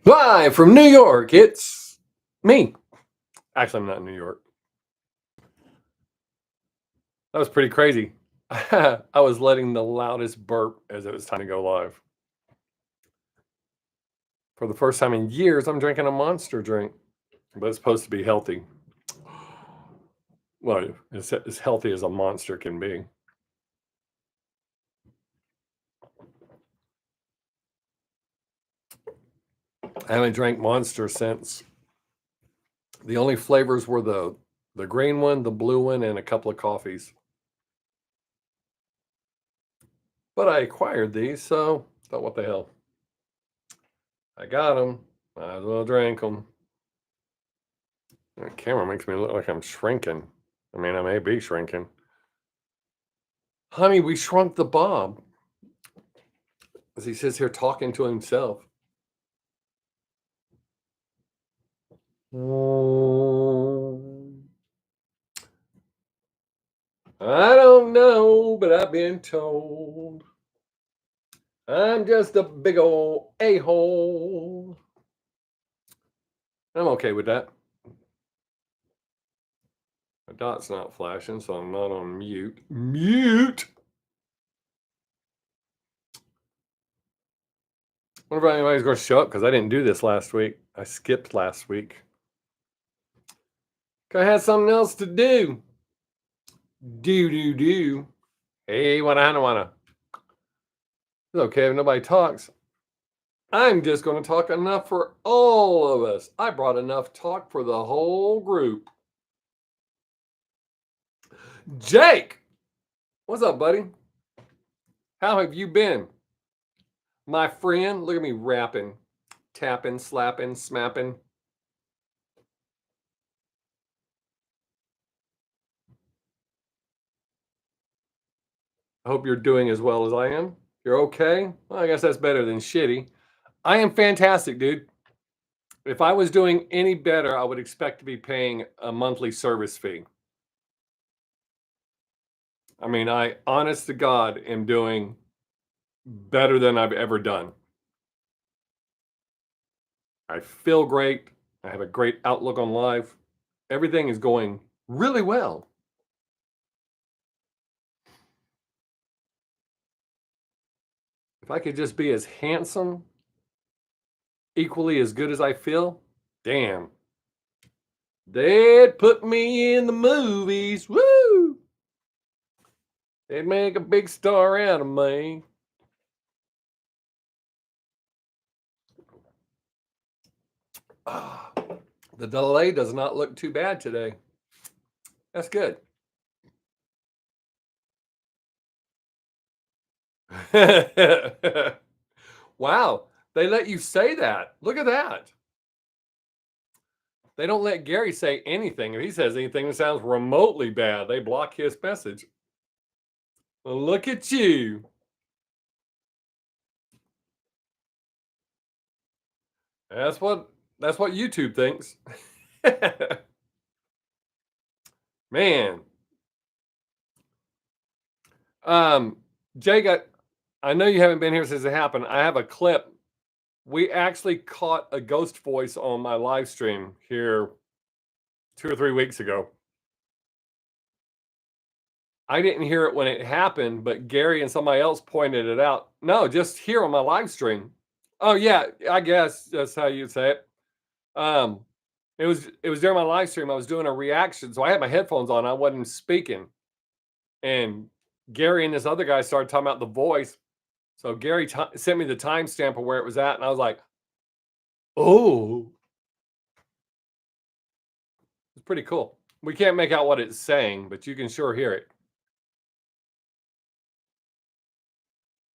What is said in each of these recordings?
Live from New York, it's me. Actually, I'm not in New York. That was pretty crazy. I was letting the loudest burp as it was time to go live. For the first time in years, I'm drinking a Monster drink, but it's supposed to be healthy. Well, it's as healthy as a Monster can be. I haven't drank Monster since. The only flavors were the green one, the blue one, and a couple of coffees. But I acquired these, so thought, what the hell? I got them. Might as well drink them. The camera makes me look like I'm shrinking. I mean, I may be shrinking. Honey, we shrunk the Bob. As he sits here talking to himself. I don't know, but I've been told I'm just a big old a-hole. I'm okay with that. My dot's not flashing, so I'm not on mute. Mute! I wonder if anybody's going to show up because I didn't do this last week. I skipped last week. I had something else to do. Do. Hey, wanna. It's okay if nobody talks. I'm just going to talk enough for all of us. I brought enough talk for the whole group. Jake! What's up, buddy? How have you been? My friend, look at me rapping, tapping, slapping, smapping. I hope you're doing as well as I am. You're okay? Well, I guess that's better than shitty. I am fantastic, dude. If I was doing any better, I would expect to be paying a monthly service fee. I mean, I, honest to God, am doing better than I've ever done. I feel great. I have a great outlook on life. Everything is going really well. If I could just be as handsome, equally as good as I feel, damn. They'd put me in the movies. Woo! They'd make a big star out of me. The delay does not look too bad today. That's good. Wow, they let you say that. Look at that. They don't let Gary say anything. If he says anything that sounds remotely bad, they block his message. Well, look at you. That's what YouTube thinks. Man. Jake, I know you haven't been here since it happened. I have a clip. We actually caught a ghost voice on my live stream here 2 or 3 weeks ago. I didn't hear it when it happened, but Gary and somebody else pointed it out. No, just here on my live stream. Oh yeah, I guess that's how you'd say it. It was during my live stream. I was doing a reaction, so I had my headphones on. I wasn't speaking, and Gary and this other guy started talking about the voice. So Gary sent me the timestamp of where it was at, and I was like, "Oh, it's pretty cool." We can't make out what it's saying, but you can sure hear it.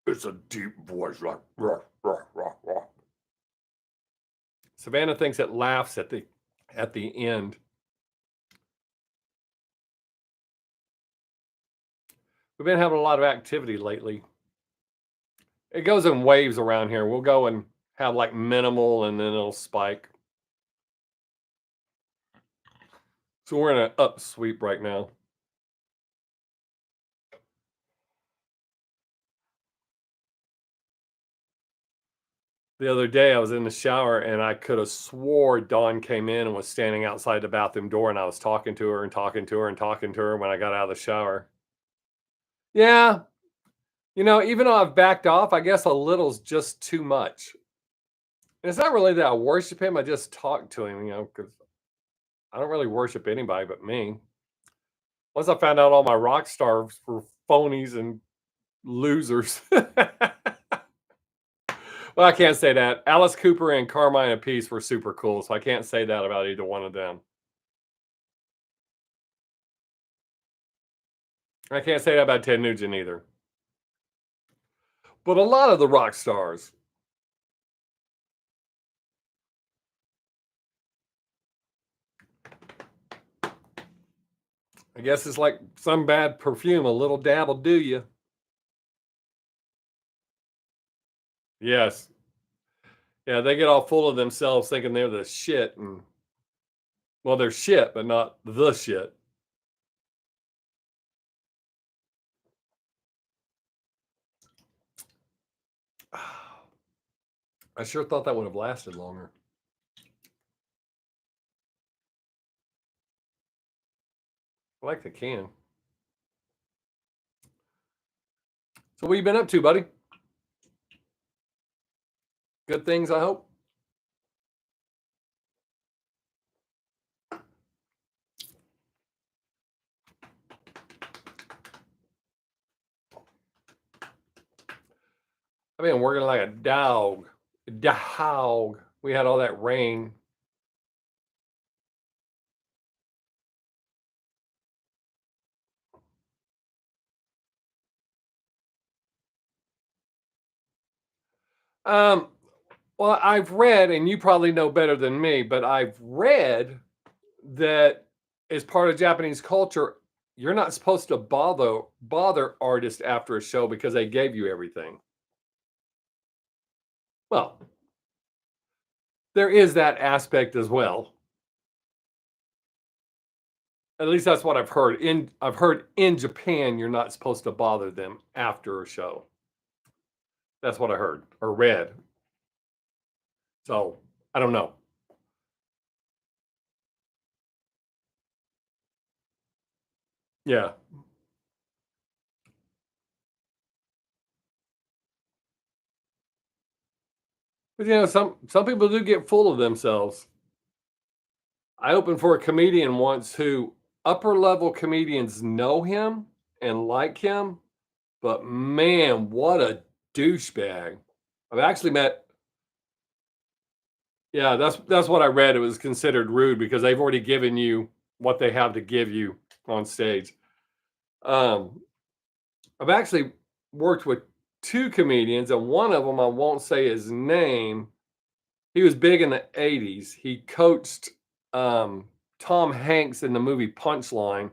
It's a deep voice, like rah, rah, rah, rah. Savannah thinks it laughs at the end. We've been having a lot of activity lately. It goes in waves around here. We'll go and have like minimal, and then it'll spike. So we're in an upsweep right now. The other day, I was in the shower and I could have swore Dawn came in and was standing outside the bathroom door, and I was talking to her and talking to her and talking to her when I got out of the shower. Yeah, even though I've backed off, I guess a little's just too much. And it's not really that I worship him, I just talk to him, because I don't really worship anybody but me. Once I found out all my rock stars were phonies and losers. Well, I can't say that. Alice Cooper and Carmine Appice were super cool, so I can't say that about either one of them. I can't say that about Ted Nugent either. But a lot of the rock stars, I guess it's like some bad perfume, a little dab will do you. Yes. Yeah, they get all full of themselves thinking they're the shit. And, well, they're shit, but not the shit. I sure thought that would have lasted longer. I like the can. So what you been up to, buddy? Good things, I hope. I've been working like a dog. Dog. We had all that rain. Um, well, I've read, and you probably know better than me, but I've read that as part of Japanese culture, you're not supposed to bother artists after a show because they gave you everything. Well, there is that aspect as well. At least that's what I've heard. I've heard in Japan you're not supposed to bother them after a show. That's what I heard or read. So I don't know. Yeah, but some people do get full of themselves. I opened for a comedian once who upper level comedians know him and like him, but man, what a douchebag. I've actually met, yeah, that's what I read. It was considered rude because they've already given you what they have to give you on stage. Um, I've actually worked with two comedians, and one of them, I won't say his name. He was big in the 80s. He coached Tom Hanks in the movie Punchline.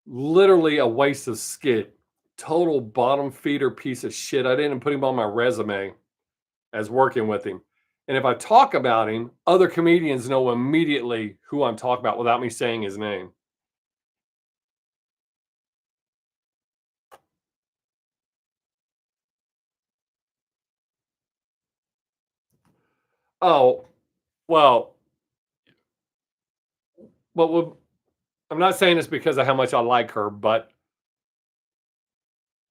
Literally a waste of skit. Total bottom feeder piece of shit. I didn't put him on my resume as working with him. And if I talk about him, other comedians know immediately who I'm talking about without me saying his name. Oh, well, well, I'm not saying this because of how much I like her, but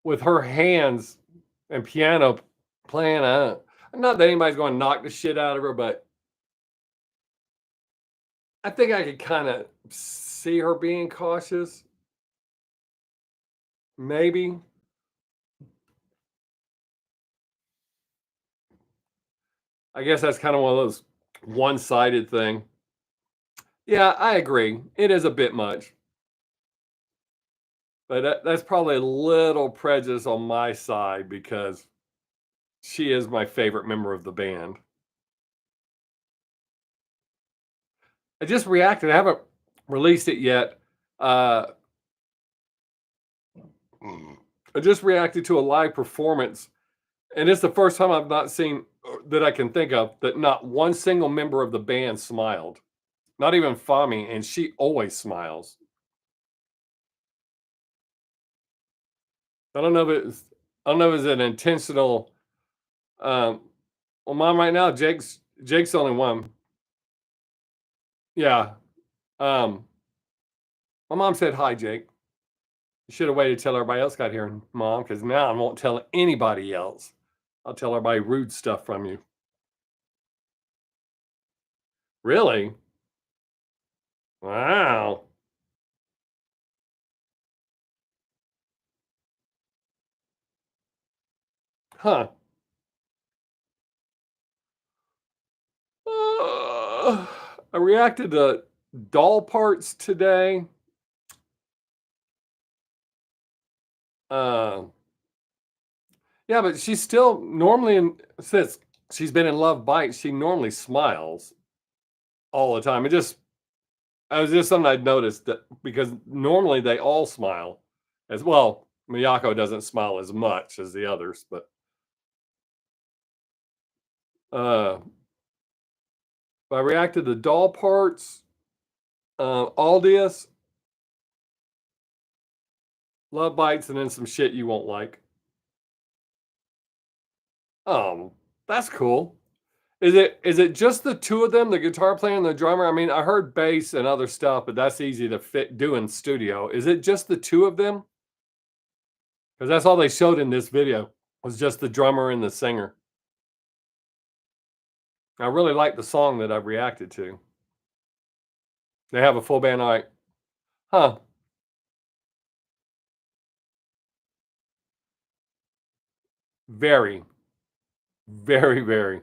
with her hands and piano playing, not that anybody's going to knock the shit out of her, but I think I could kind of see her being cautious. Maybe. I guess that's kind of one of those one-sided thing. Yeah, I agree. It is a bit much, but that's probably a little prejudice on my side because she is my favorite member of the band. I just reacted. I haven't released it yet. Uh, I just reacted to a live performance, and it's the first time I've not seen that I can think of that not one single member of the band smiled. Not even Fami, and she always smiles. I don't know if it's I don't know if it's an intentional. Well, mine right now, Jake's the only one. Yeah. Um, my mom said, "Hi, Jake." You should have waited till everybody else got here, mom, because now I won't tell anybody else. I'll tell everybody rude stuff from you. Really? Wow. Huh. I reacted to doll parts today. Uh, yeah, but she's still normally since she's been in Love Bites, she normally smiles all the time. It was just something I'd noticed that because normally they all smile as well. Miyako doesn't smile as much as the others, but uh, I reacted to doll parts, Aldius, Love Bites, and then some shit you won't like. That's cool. Is it just the two of them, the guitar player and the drummer? I mean, I heard bass and other stuff, but that's easy to fit do in studio. Is it just the two of them? Because that's all they showed in this video was just the drummer and the singer. I really like the song that I've reacted to. They have a full band, all right. Huh. Very, very, very.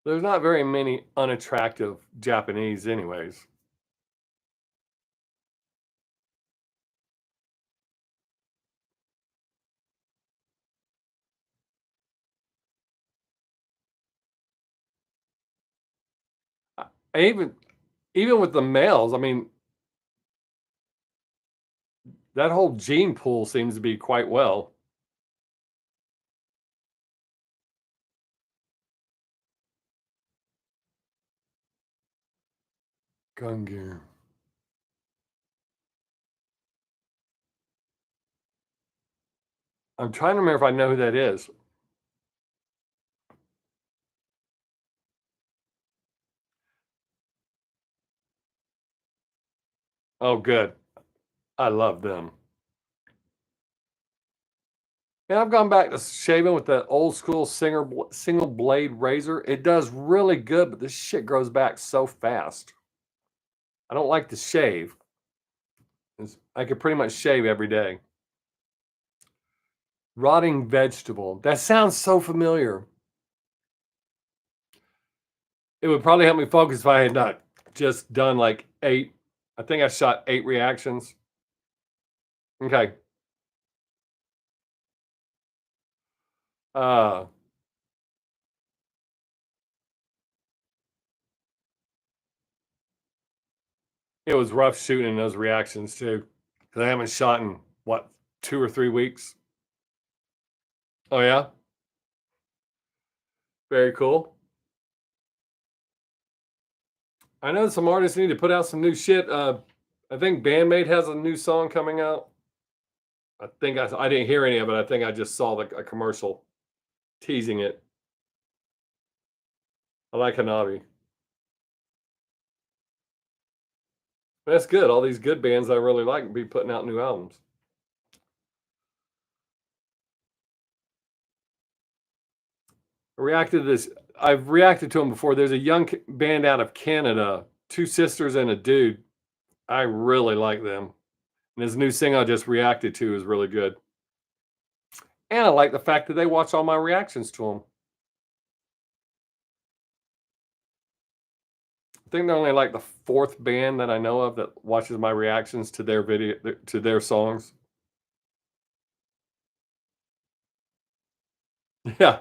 There's not very many unattractive Japanese anyways. I even with the males, I mean, that whole gene pool seems to be quite well. Gun gear. I'm trying to remember if I know who that is. Oh, good. I love them. And I've gone back to shaving with the old school single blade razor. It does really good, but this shit grows back so fast. I don't like to shave. I could pretty much shave every day. Rotting vegetable. That sounds so familiar. It would probably help me focus if I had not just done like 8. I think I shot 8 reactions. Okay. Uh, it was rough shooting those reactions too. 'Cause I haven't shot in what, 2 or 3 weeks. Oh yeah? Very cool. I know some artists need to put out some new shit. I think Bandmate has a new song coming out. I didn't hear any of it. I think I just saw a commercial teasing it. I like Hanabi. That's good. All these good bands I really like be putting out new albums. I reacted to this. I've reacted to them before. There's a young band out of Canada, two sisters and a dude. I really like them. And his new single I just reacted to is really good. And I like the fact that they watch all my reactions to them. I think they're only like the 4th band that I know of that watches my reactions to their video to their songs. Yeah.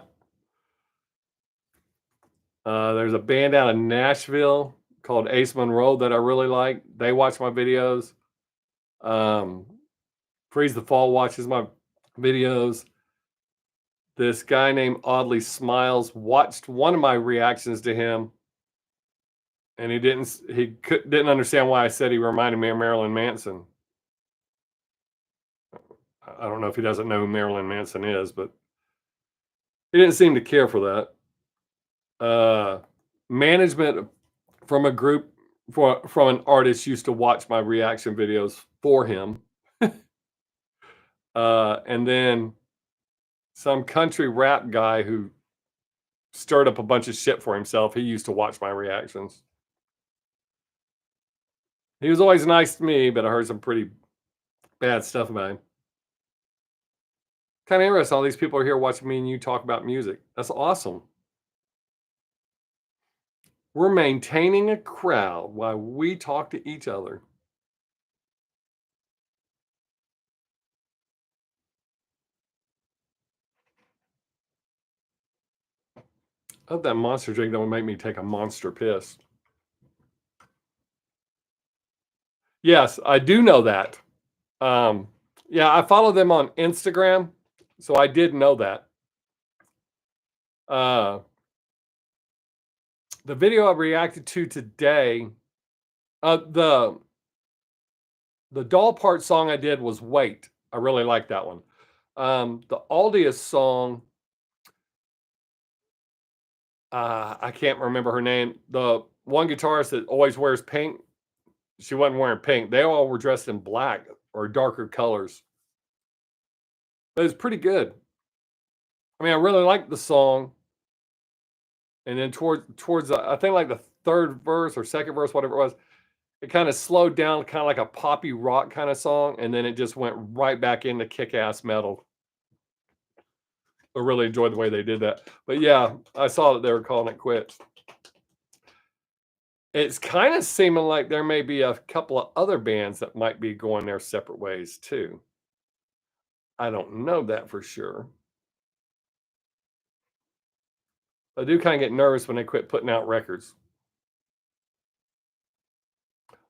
There's a band out of Nashville called Ace Monroe that I really like. They watch my videos. Um, Freeze the Fall watches my videos. this guy named Oddly Smiles watched one of my reactions to him, and didn't understand why I said he reminded me of Marilyn Manson. I don't know if he doesn't know who Marilyn Manson is, but he didn't seem to care for that. Management from a group from an artist used to watch my reaction videos for him. And then some country rap guy who stirred up a bunch of shit for himself, he used to watch my reactions. He was always nice to me, but I heard some pretty bad stuff about him. Kind of interesting. All these people are here watching me and you talk about music. That's awesome. We're maintaining a crowd while we talk to each other. I hope that monster drink don't make me take a monster piss. Yes, I do know that. Yeah, I follow them on Instagram, so I did know that. The video I reacted to today, the doll part song I did was Wait. I really like that one. The Aldius song, I can't remember her name. The one guitarist that always wears pink, she wasn't wearing pink. They all were dressed in black or darker colors. But it's pretty good. I mean, I really liked the song. And then towards I think like the third verse or second verse, whatever it was, it kind of slowed down, kind of like a poppy rock kind of song, and then it just went right back into kick-ass metal. I really enjoyed the way they did that. But yeah, I saw that they were calling it quits. It's kind of seeming like there may be a couple of other bands that might be going their separate ways too. I don't know that for sure. I do kind of get nervous when they quit putting out records.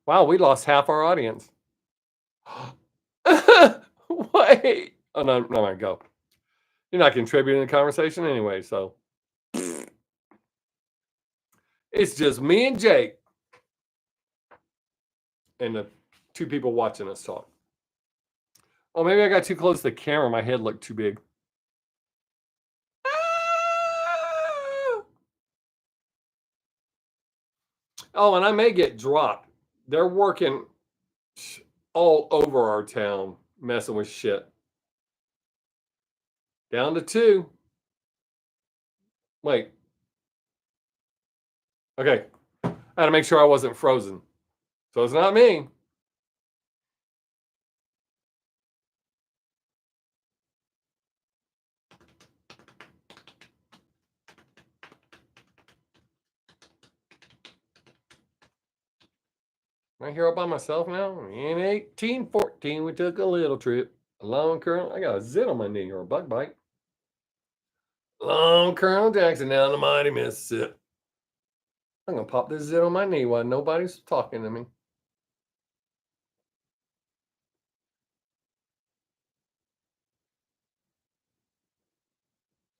Wow, we lost half our audience. Wait. Oh, no, go. You're not contributing to the conversation anyway, so. It's just me and Jake. And the two people watching us talk. Oh, maybe I got too close to the camera. My head looked too big. Oh, and I may get dropped. They're working all over our town, messing with shit. Down to 2. Wait. Okay. I had to make sure I wasn't frozen. So it's not me. Right here all by myself now. In 1814, we took a little trip. Along Colonel, I got a zit on my knee or a bug bite. Along Colonel Jackson down the mighty Mississippi. I'm gonna pop this zit on my knee while nobody's talking to me.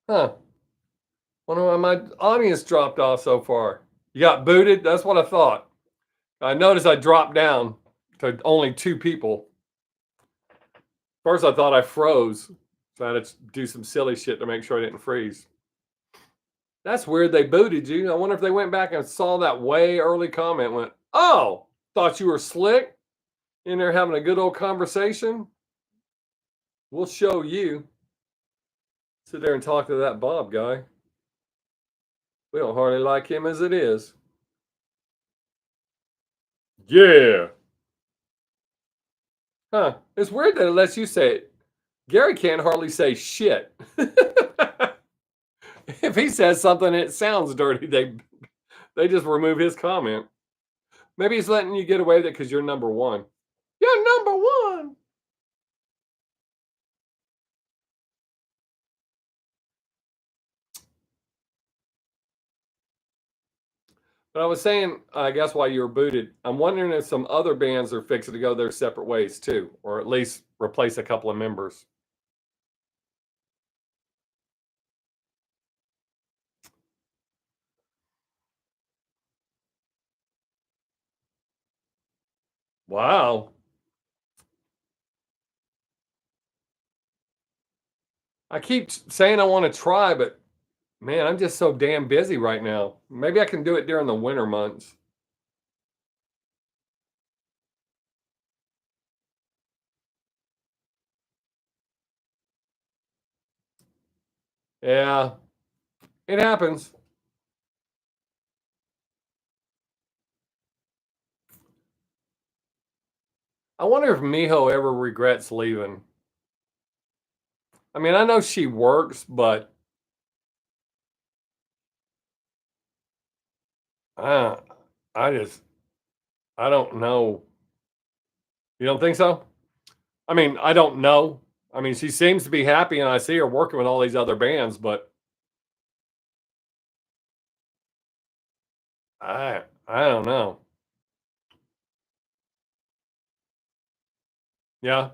Huh. Wonder why my audience dropped off so far. You got booted? That's what I thought. I noticed I dropped down to only 2 people. First, I thought I froze. So I had to do some silly shit to make sure I didn't freeze. That's weird they booted you. I wonder if they went back and saw that way early comment and went, oh, thought you were slick in there having a good old conversation. We'll show you. Sit there and talk to that Bob guy. We don't hardly like him as it is. Yeah. Huh. It's weird that it lets you say it. Gary can't hardly say shit. If he says something and it sounds dirty, they just remove his comment. Maybe he's letting you get away with it because you're number 1. You're number 1. But I was saying, I guess while you were booted, I'm wondering if some other bands are fixing to go their separate ways too, or at least replace a couple of members. Wow. I keep saying I want to try, but man, I'm just so damn busy right now. Maybe I can do it during the winter months. Yeah, it happens. I wonder if Miho ever regrets leaving. I mean, I know she works, but uh, I just, I don't know. You don't think so? I mean, I don't know. I mean, she seems to be happy, and I see her working with all these other bands, but I don't know. Yeah.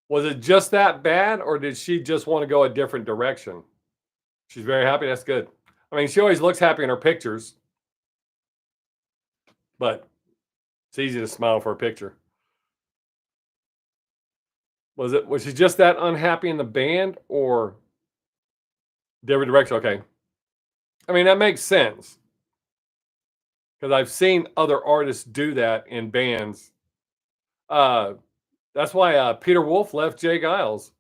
Was it just that bad, or did she just want to go a different direction? She's very happy. That's good. I mean, she always looks happy in her pictures, but it's easy to smile for a picture. Was she just that unhappy in the band, or different direction? Okay. I mean, that makes sense because I've seen other artists do that in bands. Uh, that's why Peter Wolf left Jay Giles.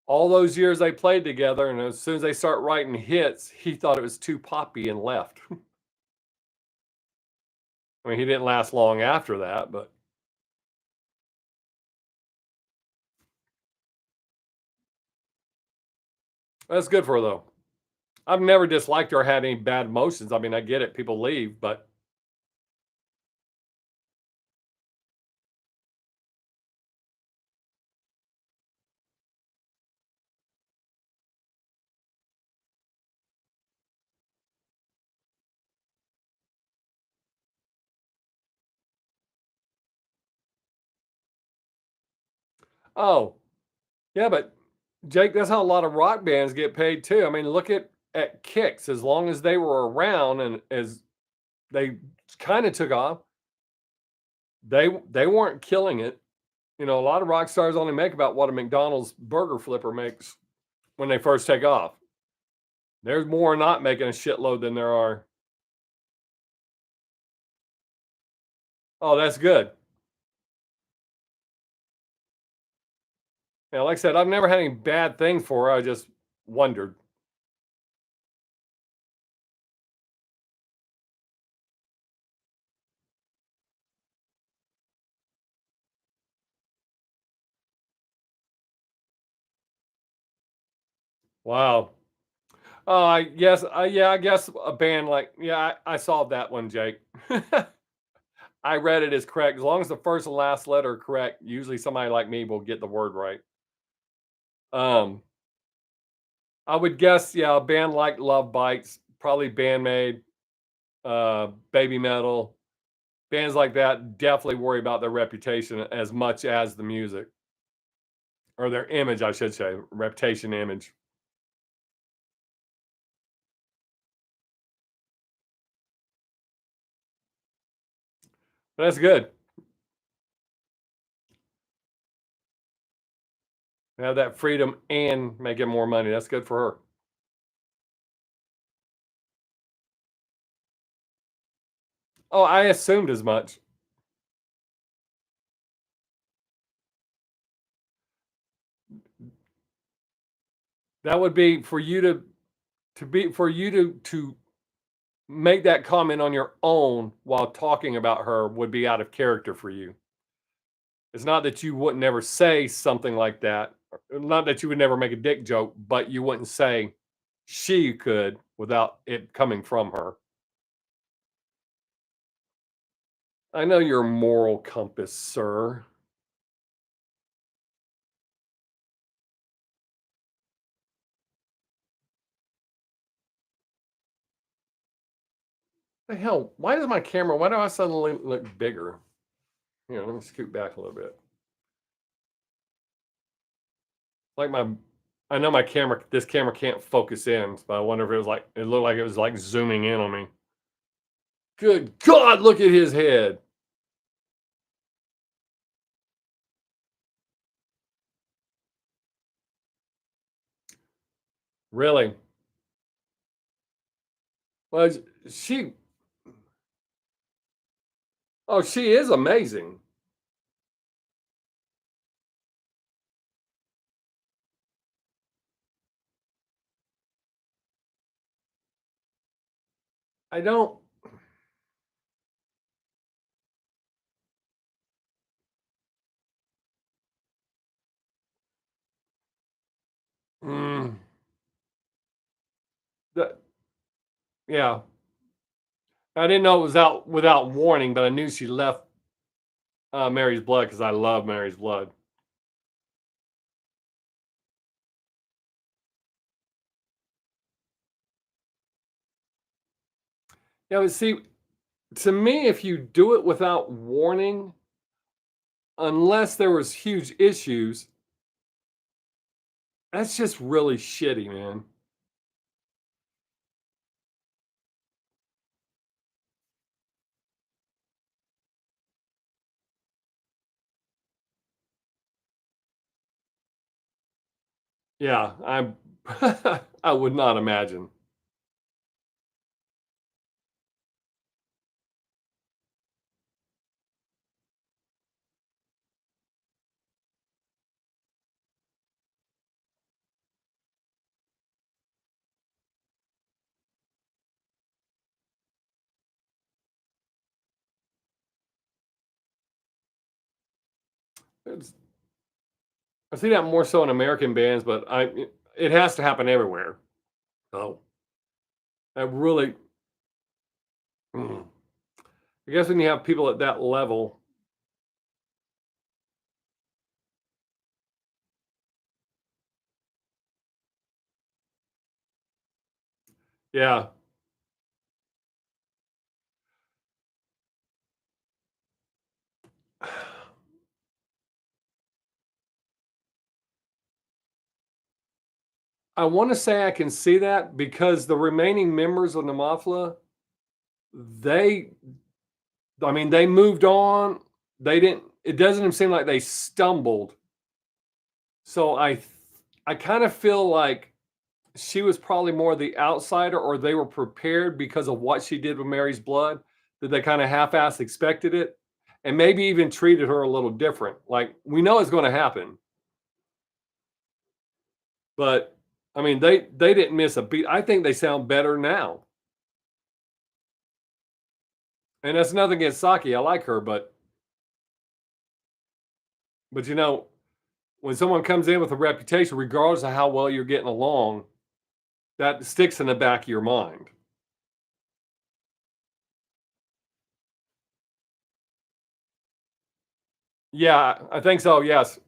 All those years they played together, and as soon as they start writing hits, he thought it was too poppy and left. I mean, he didn't last long after that, but that's good for her though. I've never disliked her or had any bad emotions. I mean, I get it, people leave, but oh, yeah, but Jake, that's how a lot of rock bands get paid too. I mean, look at Kicks. As long as they were around and as they kind of took off, they weren't killing it. You know, a lot of rock stars only make about what a McDonald's burger flipper makes when they first take off. There's more not making a shitload than there are. Oh, that's good. Yeah, like I said, I've never had any bad things for her. I just wondered. Wow. Oh, I guess, yeah, I guess a band like, yeah, I solved that one, Jake. I read it as correct. As long as the first and last letter are correct, usually somebody like me will get the word right. Um, I would guess, yeah, a band like Love Bites, probably Bandmade, Baby Metal, bands like that definitely worry about their reputation as much as the music or their image, I should say, reputation, image. But that's good. Have that freedom and making more money. That's good for her. Oh, I assumed as much. That would be for you to be for you to make that comment on your own while talking about her would be out of character for you. It's not that you wouldn't never say something like that, not that you would never make a dick joke, but you wouldn't say she could without it coming from her. I know your moral compass, sir. The hell? Why does my camera? Why do I suddenly look bigger? Here, let me scoot back a little bit. Like my, I know my camera. This camera can't focus in, but I wonder if it was like it looked like it was like zooming in on me. Good God, look at his head. Really? Well, she oh, she is amazing. I don't mm, that yeah. I didn't know it was out without warning, but I knew she left, Mary's Blood because I love Mary's Blood. Yeah, but see, to me, if you do it without warning, unless there was huge issues, that's just really shitty, man. Yeah, I'm I would not imagine. It's I see that more so in American bands, but it has to happen everywhere. So, I really mm, I guess when you have people at that level yeah. I wanna say I can see that because the remaining members of the Mafia, they I mean, they moved on. They didn't it doesn't even seem like they stumbled. So I kind of feel like she was probably more the outsider or they were prepared because of what she did with Mary's Blood, that they kind of half-ass expected it and maybe even treated her a little different. Like we know it's going to happen, but I mean they didn't miss a beat. I think they sound better now. And that's nothing against Saki. I like her, but you know, when someone comes in with a reputation, regardless of how well you're getting along, that sticks in the back of your mind. Yeah, I think so. Yes.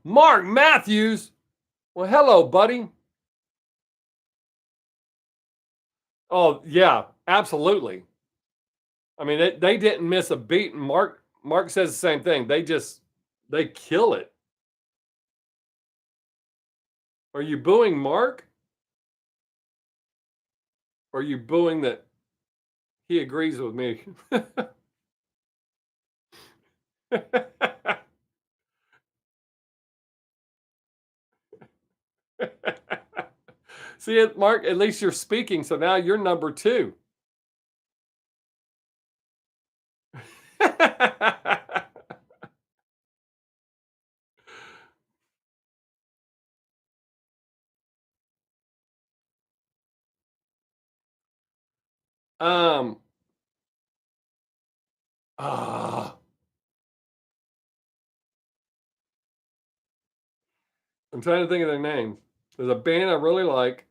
Mark Matthews. Well, hello, buddy. Oh, yeah, absolutely. I mean, they didn't miss a beat. And Mark says the same thing. They kill it. Are you booing Mark? Or are you booing that he agrees with me? See it, Mark. At least you're speaking, so now you're number two. um. Ah, I'm trying to think of their names. There's a band I really like,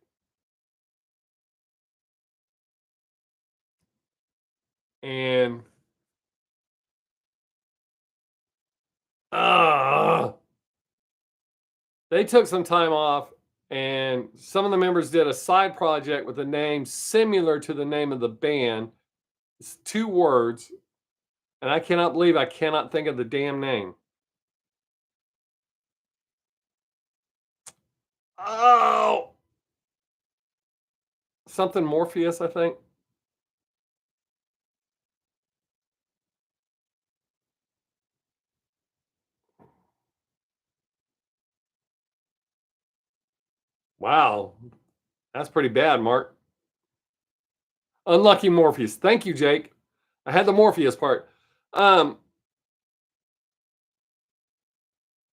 and ah, they took some time off, and some of the members did a side project with a name similar to the name of the band. It's two words, and I cannot believe I cannot think of the damn name. Oh, something Morpheus, I think. Wow. That's pretty bad, Mark. Unlucky Morpheus. Thank you, Jake. I had the Morpheus part. Um,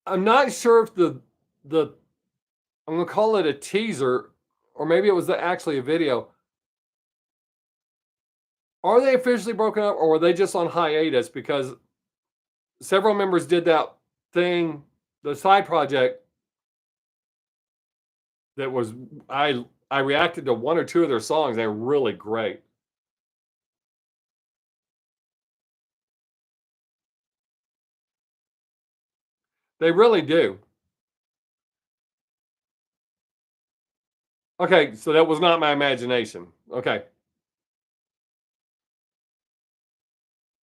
I'm not sure if the I'm gonna call it a teaser, or maybe it was actually a video. Are they officially broken up, or were they just on hiatus? Because several members did that thing, the side project that was I reacted to one or two of their songs. They're really great. They really do. Okay, so that was not my imagination. Okay.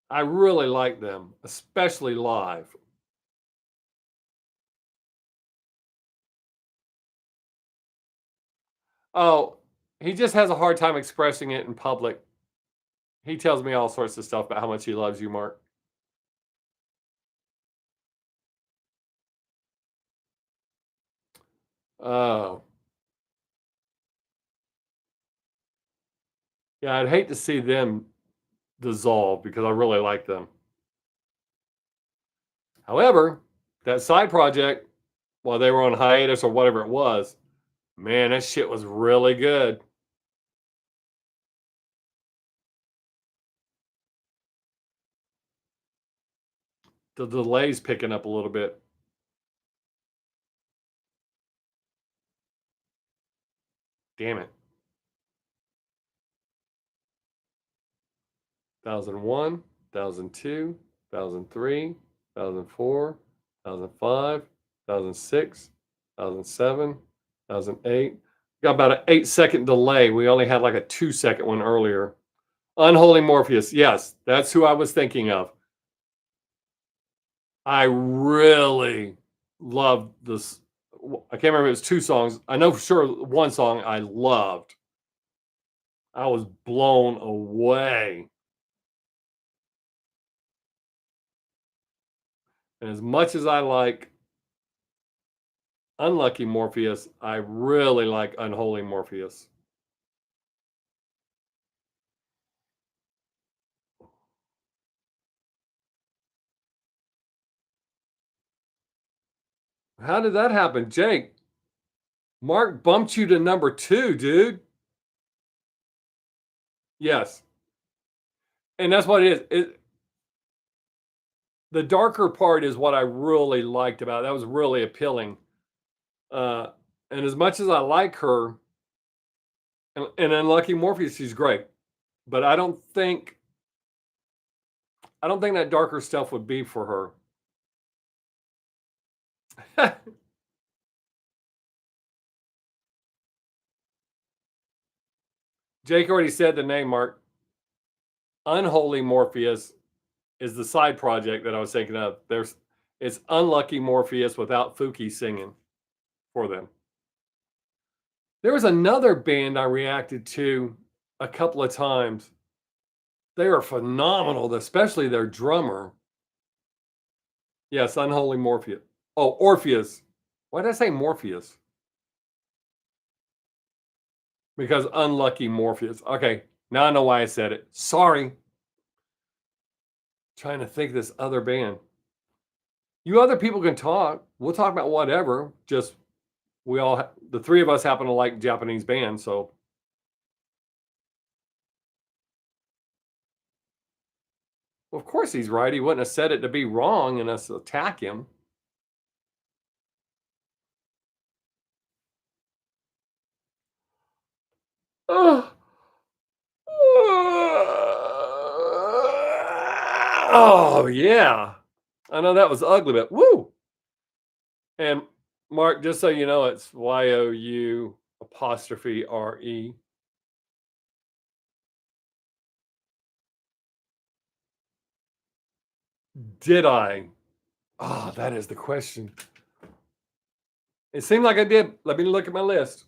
I really like them, especially live. Oh, he just has a hard time expressing it in public. He tells me all sorts of stuff about how much he loves you, Mark. Oh, yeah, I'd hate to see them dissolve because I really like them. However, that side project, while they were on hiatus or whatever it was, man, that shit was really good. The delay's picking up a little bit. Damn it. 1001, 1002, 1003, 1004, 1005, 1006, 1007, 1008. Got about an 8-second delay. We only had like a 2-second one earlier. Unholy Morpheus. Yes, that's who I was thinking of. I really loved this. I can't remember if it was two songs. I know for sure one song I loved. I was blown away. And as much as I like Unlucky Morpheus, I really like Unholy Morpheus. How did that happen, Jake? Mark bumped you to number 2, dude. Yes. And that's what it is. The darker part is what I really liked about it. That was really appealing. Uh, and as much as I like her, and Unlucky Morpheus, she's great. But I don't think that darker stuff would be for her. Jake already said the name, Mark. Unholy Morpheus is the side project that I was thinking of. It's Unlucky Morpheus without Fuki singing for them. There was another band I reacted to a couple of times. They are phenomenal, especially their drummer. Yes, Unholy Morpheus. Oh, Orpheus. Why did I say Morpheus? Because Unlucky Morpheus. Okay, now I know why I said it. Sorry. Trying to think of this other band. You other people can talk. We'll talk about whatever. Just the three of us happen to like Japanese bands, so of course he's right. He wouldn't have said it to be wrong and us attack him. Oh, oh yeah. I know that was ugly, but woo. And Mark, just so you know, it's YOU apostrophe RE. Did I? Oh, that is the question. It seemed like I did. Let me look at my list.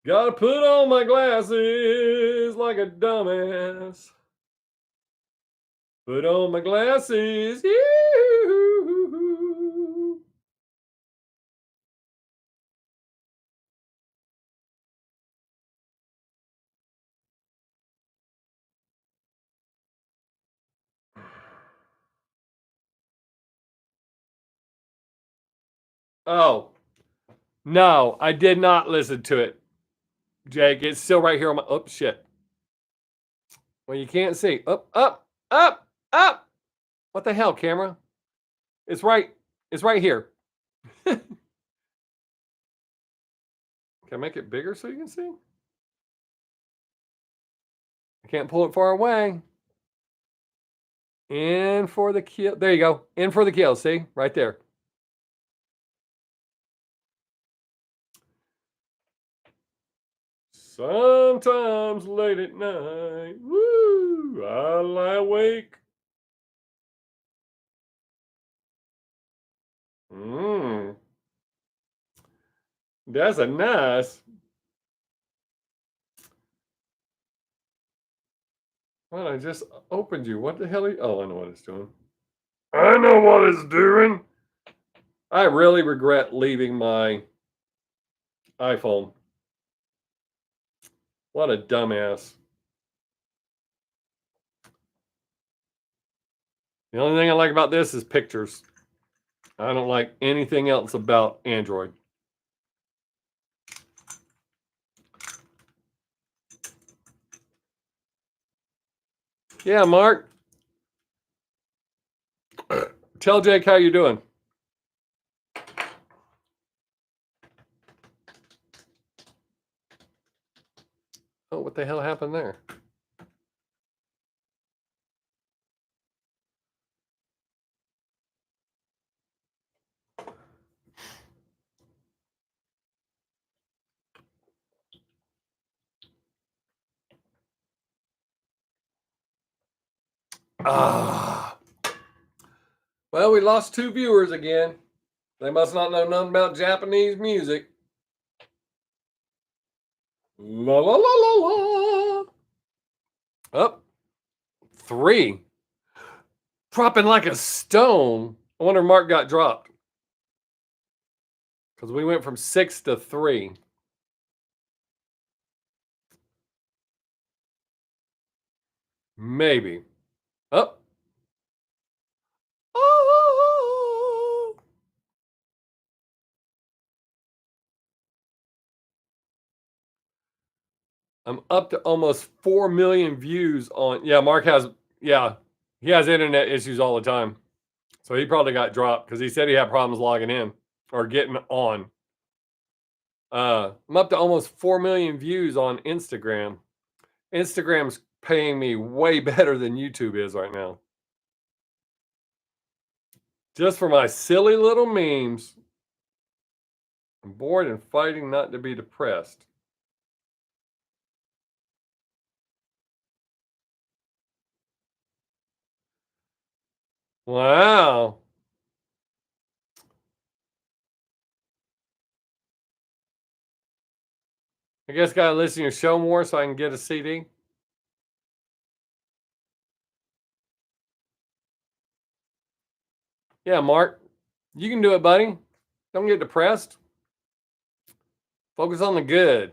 Gotta put on my glasses like a dumbass. Put on my glasses. Oh, no, I did not listen to it, Jake. It's still right here on my. Oh, shit. Well, you can't see. Up, up, up, up. What the hell, camera? It's right. It's right here. Can I make it bigger so you can see? I can't pull it far away. In for the kill. There you go. In for the kill. See? Right there. Sometimes late at night, woo, I lie awake. Mmm. That's a nice. Well, I just opened you. What the hell are you? Oh, I know what it's doing. I know what it's doing. I really regret leaving my iPhone. What a dumbass. The only thing I like about this is pictures. I don't like anything else about Android. Yeah, Mark. Tell Jake how you doing. Oh, what the hell happened there? Ah. Well, we lost 2 viewers again. They must not know nothing about Japanese music. La la la la la. Up. 3. Dropping like a stone. I wonder if Mark got dropped. Because we went from 6 to 3. Maybe. Up. Oh. I'm up to almost 4 million views on. Yeah, Mark has. Yeah, he has internet issues all the time. So he probably got dropped because he said he had problems logging in or getting on. I'm up to almost 4 million views on Instagram. Instagram's paying me way better than YouTube is right now. Just for my silly little memes. I'm bored and fighting not to be depressed. Wow. I guess gotta listen to your show more so I can get a CD. Yeah, Mark, you can do it, buddy. Don't get depressed. Focus on the good.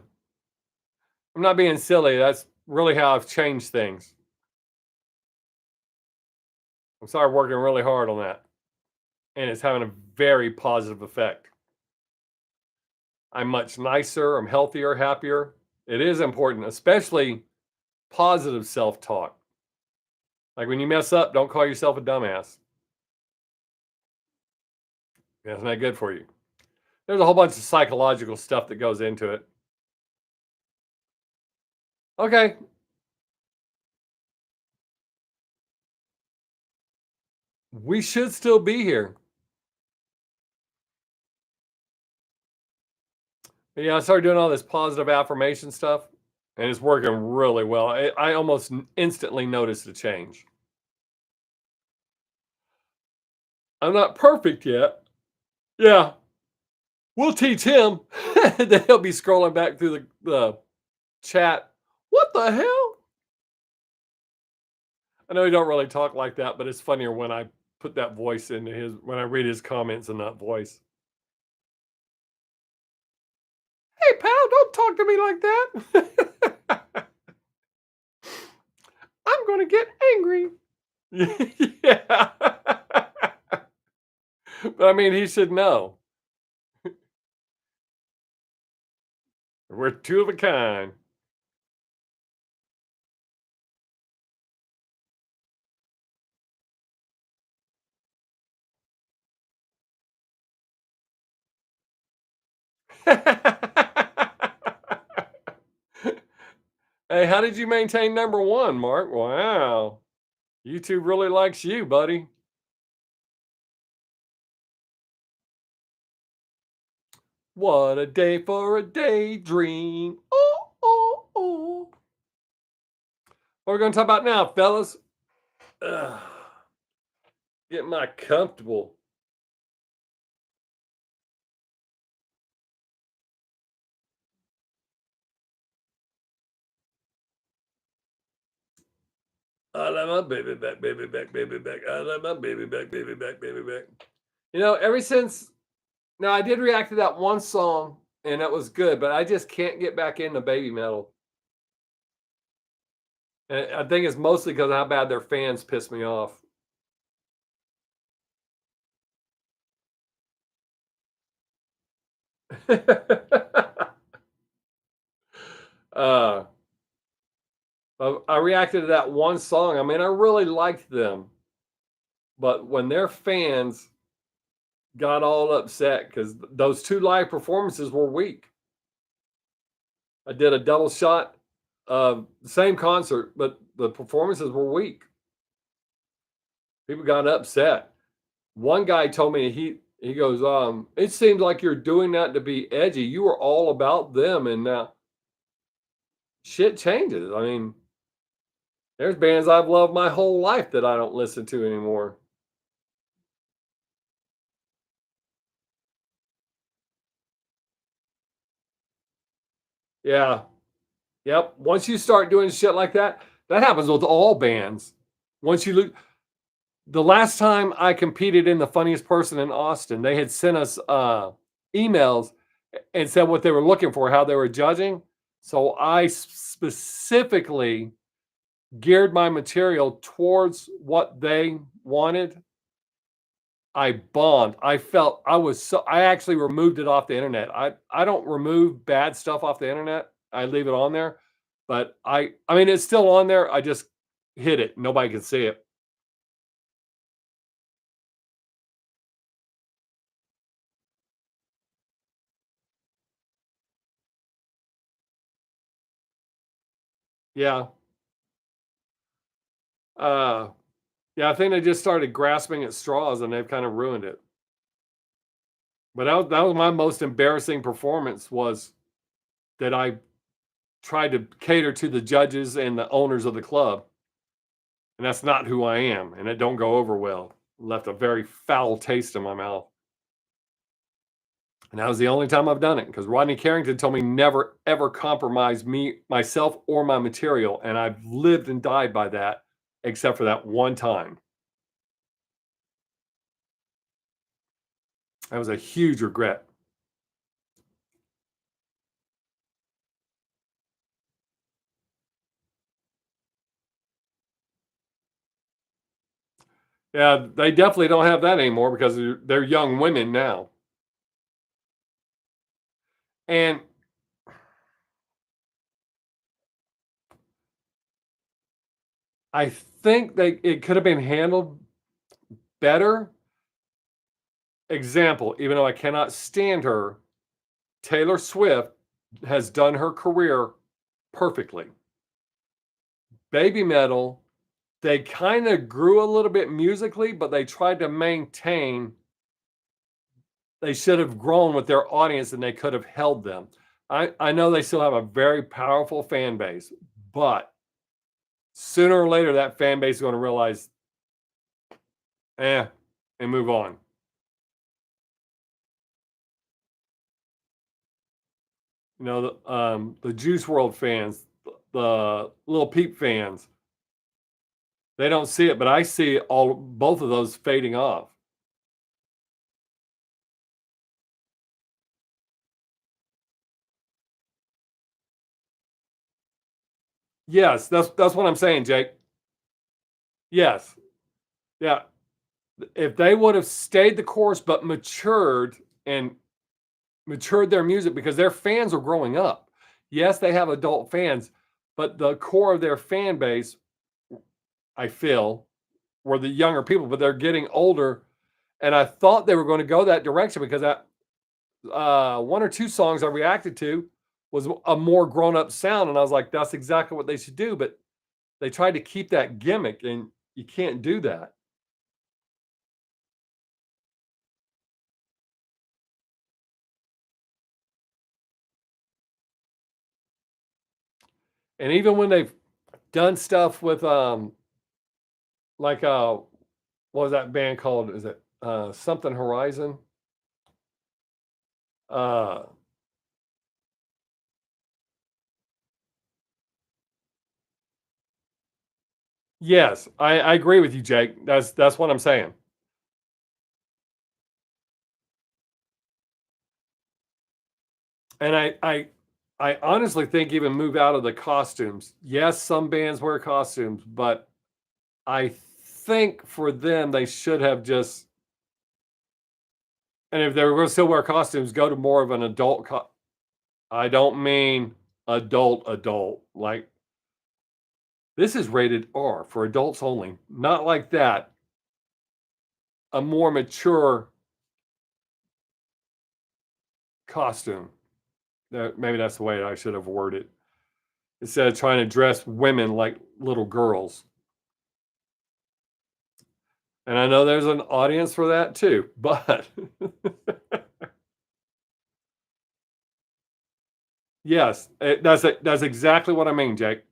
I'm not being silly. That's really how I've changed things. I'm sorry, working really hard on that. And it's having a very positive effect. I'm much nicer. I'm healthier, happier. It is important, especially positive self talk. Like when you mess up, don't call yourself a dumbass. That's not good for you. There's a whole bunch of psychological stuff that goes into it. Okay. We should still be here. Yeah, I started doing all this positive affirmation stuff, and it's working really well. I almost instantly noticed a change. I'm not perfect yet. Yeah, we'll teach him. Then he'll be scrolling back through the chat. What the hell? I know he don't really talk like that, but it's funnier when I put that voice into his when I read his comments in that voice. Hey pal, don't talk to me like that. I'm gonna get angry. Yeah. But I mean he should know. We're two of a kind. Hey, how did you maintain number one, Mark? Wow. YouTube really likes you, buddy. What a day for a daydream. Oh, oh, oh. What are we going to talk about now, fellas? Ugh, get my comfortable. I love my baby back, baby back, baby back. I love my baby back, baby back, baby back. Ever since, now I did react to that one song and it was good, but I just can't get back into baby metal. And I think it's mostly because of how bad their fans piss me off. uh, I reacted to that one song. I mean, I really liked them, but when their fans got all upset because those two live performances were weak. I did a double shot of the same concert, but the performances were weak. People got upset. One guy told me he goes, it seems like you're doing that to be edgy. You were all about them, and now shit changes. I mean, there's bands I've loved my whole life that I don't listen to anymore. Yeah. Yep. Once you start doing shit like that, that happens with all bands. Once you look, the last time I competed in the funniest person in Austin, they had sent us emails and said what they were looking for, how they were judging. So I specifically geared my material towards what they wanted. I bombed. I felt I was so I actually removed it off the internet. I don't remove bad stuff off the internet. I leave it on there. But I mean it's still on there. I just hid it. Nobody can see it. Yeah. Uh yeah, I think they just started grasping at straws and they've kind of ruined it. But that was my most embarrassing performance was that I tried to cater to the judges and the owners of the club. And that's not who I am, and it don't go over well. Left a very foul taste in my mouth. And that was the only time I've done it because Rodney Carrington told me never ever compromise me, myself, or my material. And I've lived and died by that, except for that one time. That was a huge regret. Yeah, they definitely don't have that anymore because they're young women now. And I think it could have been handled better. Example, even though I cannot stand her, Taylor Swift has done her career perfectly. Baby metal, they kind of grew a little bit musically, but they tried to maintain. They should have grown with their audience and they could have held them. I know they still have a very powerful fan base, but sooner or later that fan base is going to realize, and move on. The Juice World fans, the Little Peep fans, they don't see it, but I see both of those fading off. Yes, that's what I'm saying, Jake. Yes. Yeah. If they would have stayed the course but matured and matured their music because their fans are growing up. yes, they have adult fans, but the core of their fan base, I feel, were the younger people, but they're getting older. And I thought they were going to go that direction because one or two songs I reacted to was a more grown up sound. And I was like, that's exactly what they should do. But they tried to keep that gimmick, and you can't do that. And even when they've done stuff with like what was that band called? Is it something Horizon? Uh yes, I agree with you, Jake. That's what I'm saying. And I honestly think even move out of the costumes. Yes, some bands wear costumes, but I think for them they should have just, and if they were going to still wear costumes, go to more of an adult I don't mean adult. Like this is rated R for adults only. Not like that. A more mature costume. Maybe that's the way I should have worded it. Instead of trying to dress women like little girls. And I know there's an audience for that too, but yes, that's exactly what I mean, Jake.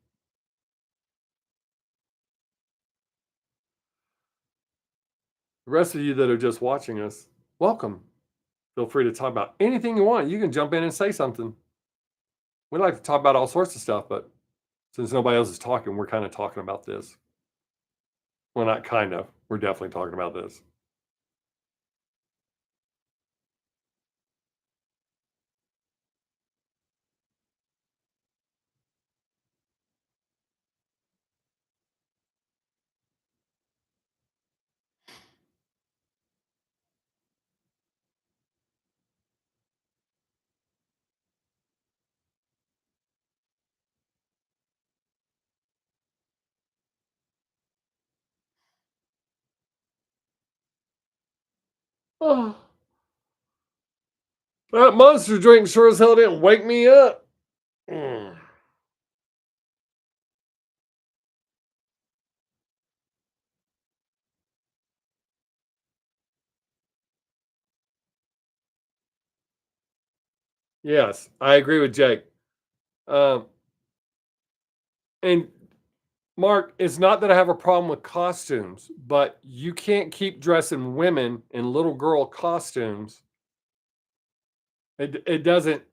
The rest of you that are just watching us, welcome. Feel free to talk about anything you want. You can jump in and say something. We like to talk about all sorts of stuff, but since nobody else is talking, we're kind of talking about this. Well, not kind of. We're definitely talking about this. Oh, that monster drink sure as hell didn't wake me up. Mm. Yes, I agree with Jake. Um, and Mark, it's not that I have a problem with costumes, but you can't keep dressing women in little girl costumes. It doesn't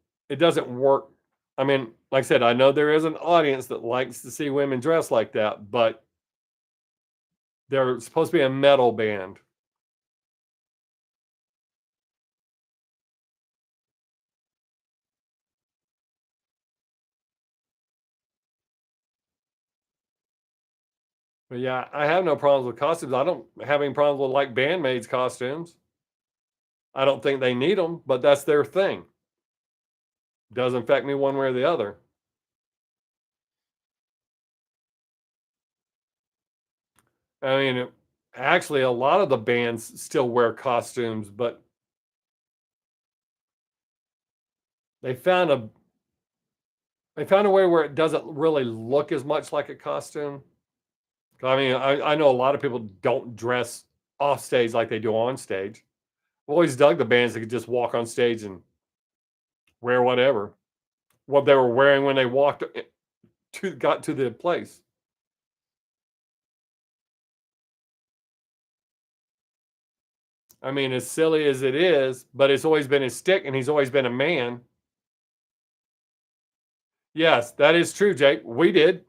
work. I mean, like I said, I know there is an audience that likes to see women dressed like that, but they're supposed to be a metal band. But yeah, I have no problems with costumes. I don't have any problems with like bandmaids costumes. I don't think they need them, but that's their thing. Doesn't affect me one way or the other. I mean, actually, a lot of the bands still wear costumes, but they found a they found a way where it doesn't really look as much like a costume. I mean, I know a lot of people don't dress off stage like they do on stage. I've always dug the bands that could just walk on stage and wear whatever, what they were wearing when they walked got to the place. I mean, as silly as it is, but it's always been his stick, and he's always been a man. Yes, that is true, Jake. We did.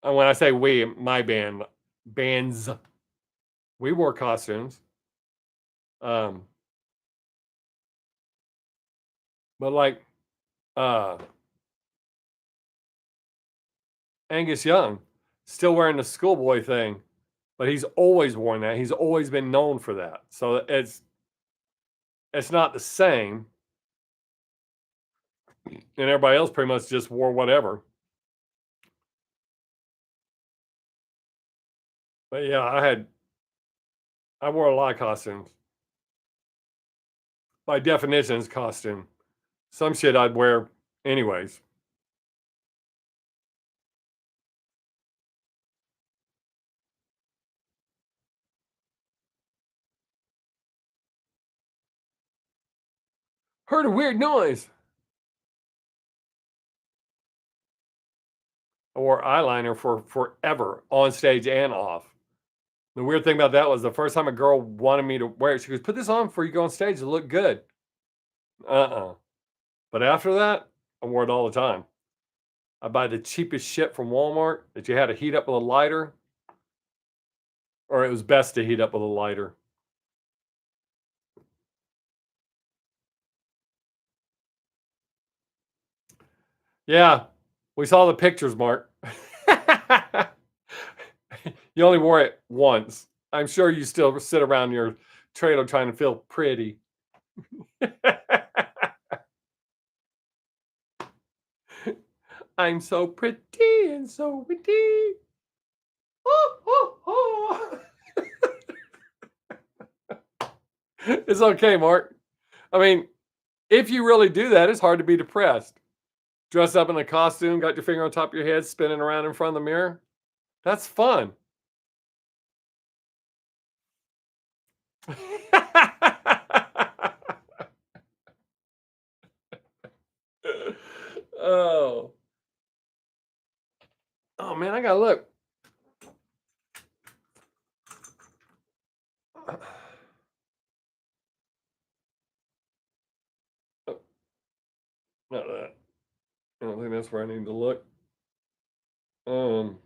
And when I say we, my band, bands, we wore costumes. Um, but like uh Angus Young, still wearing the schoolboy thing, but he's always worn that. He's always been known for that. So it's not the same. And everybody else pretty much just wore whatever. But yeah, I wore a lot of costumes. By definition, it's costume. Some shit I'd wear anyways. Heard a weird noise. I wore eyeliner for forever, on stage and off. The weird thing about that was the first time a girl wanted me to wear it, she goes, "Put this on before you go on stage. It'll look good." Uh-uh. But after that, I wore it all the time. I buy the cheapest shit from Walmart that you had to heat up with a lighter, or it was best to heat up with a lighter. Yeah, we saw the pictures, Mark. You only wore it once. I'm sure you still sit around your trailer trying to feel pretty. I'm so pretty and so witty. It's okay, Mark. I mean, if you really do that, it's hard to be depressed. Dress up in a costume, got your finger on top of your head, spinning around in front of the mirror. That's fun. Oh. Oh man, I gotta look. Oh, not that. I don't think that's where I need to look. Um,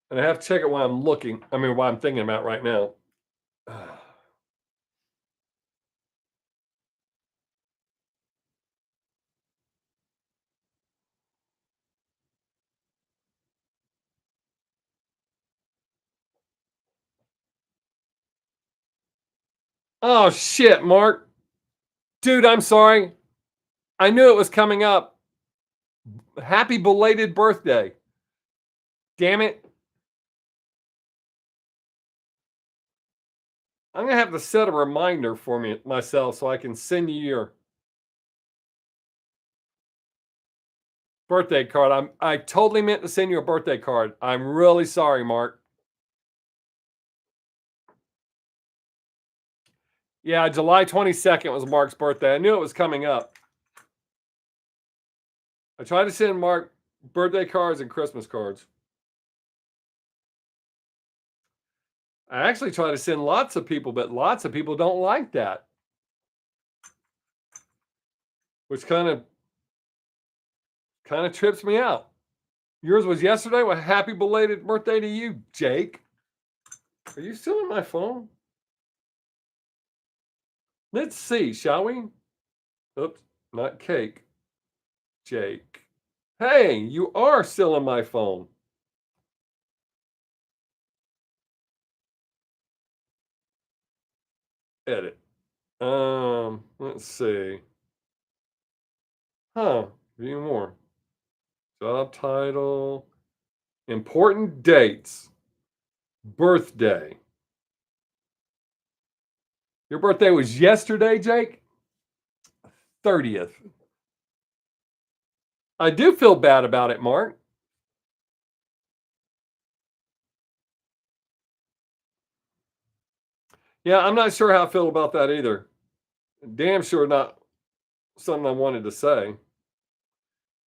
and I have to check it while I'm looking. I mean, while I'm thinking about right now. Oh shit, Mark. Dude, I'm sorry. I knew it was coming up. Happy belated birthday. Damn it. I'm gonna have to set a reminder for me myself so I can send you your birthday card. I totally meant to send you a birthday card. I'm really sorry, Mark. Yeah, July 22nd was Mark's birthday. I knew it was coming up. I tried to send Mark birthday cards and Christmas cards. I actually try to send lots of people, but lots of people don't like that. Which kind of trips me out. Yours was yesterday. Well, happy belated birthday to you, Jake. Are you still on my phone? Let's see, shall we? Oops, not cake. Jake. Hey, you are still on my phone. Edit. Let's see. Huh, view more. Job title. Important dates. Birthday. Your birthday was yesterday, Jake? 30th. I do feel bad about it, Mark. Yeah, I'm not sure how I feel about that either. Damn sure not something I wanted to say.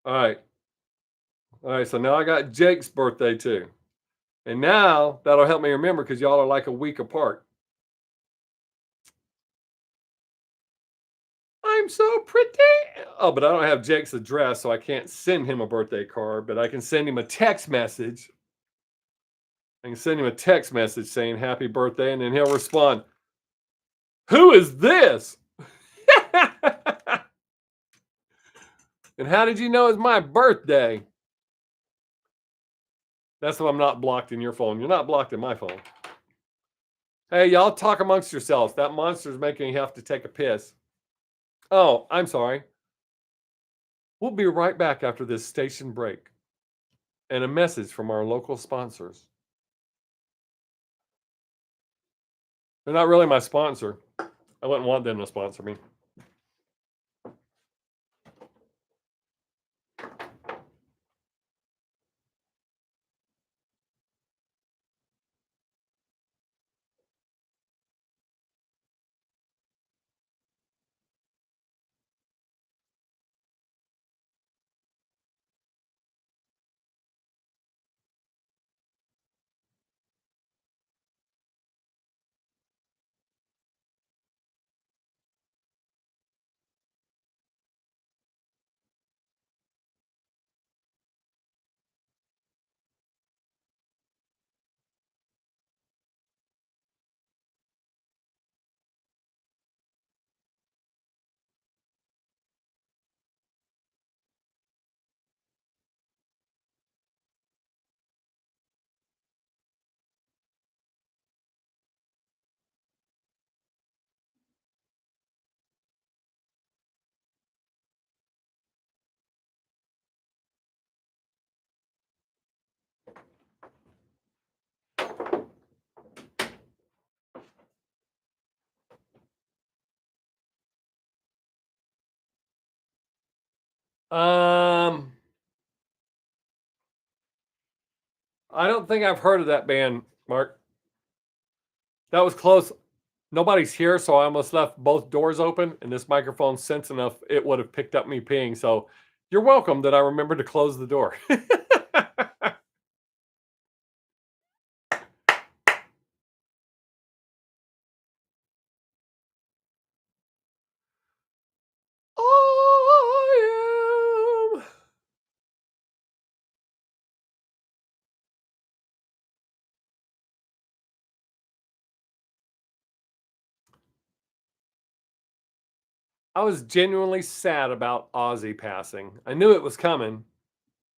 All right. All right. So now I got Jake's birthday too. And now that'll help me remember because y'all are like a week apart. I'm so pretty. Oh, but I don't have Jake's address, so I can't send him a birthday card, but I can send him a text message. I can send him a text message saying happy birthday, and then he'll respond, "Who is this?" And how did you know it's my birthday? That's why I'm not blocked in your phone. You're not blocked in my phone. Hey, y'all talk amongst yourselves. That monster's making me have to take a piss. Oh, I'm sorry. We'll be right back after this station break and a message from our local sponsors. They're not really my sponsor. I wouldn't want them to sponsor me. Um, I don't think I've heard of that band, Mark. That was close. Nobody's here, so I almost left both doors open, and this microphone sense enough it would have picked up me peeing. So you're welcome that I remembered to close the door. I am. I was genuinely sad about Ozzy passing. I knew it was coming.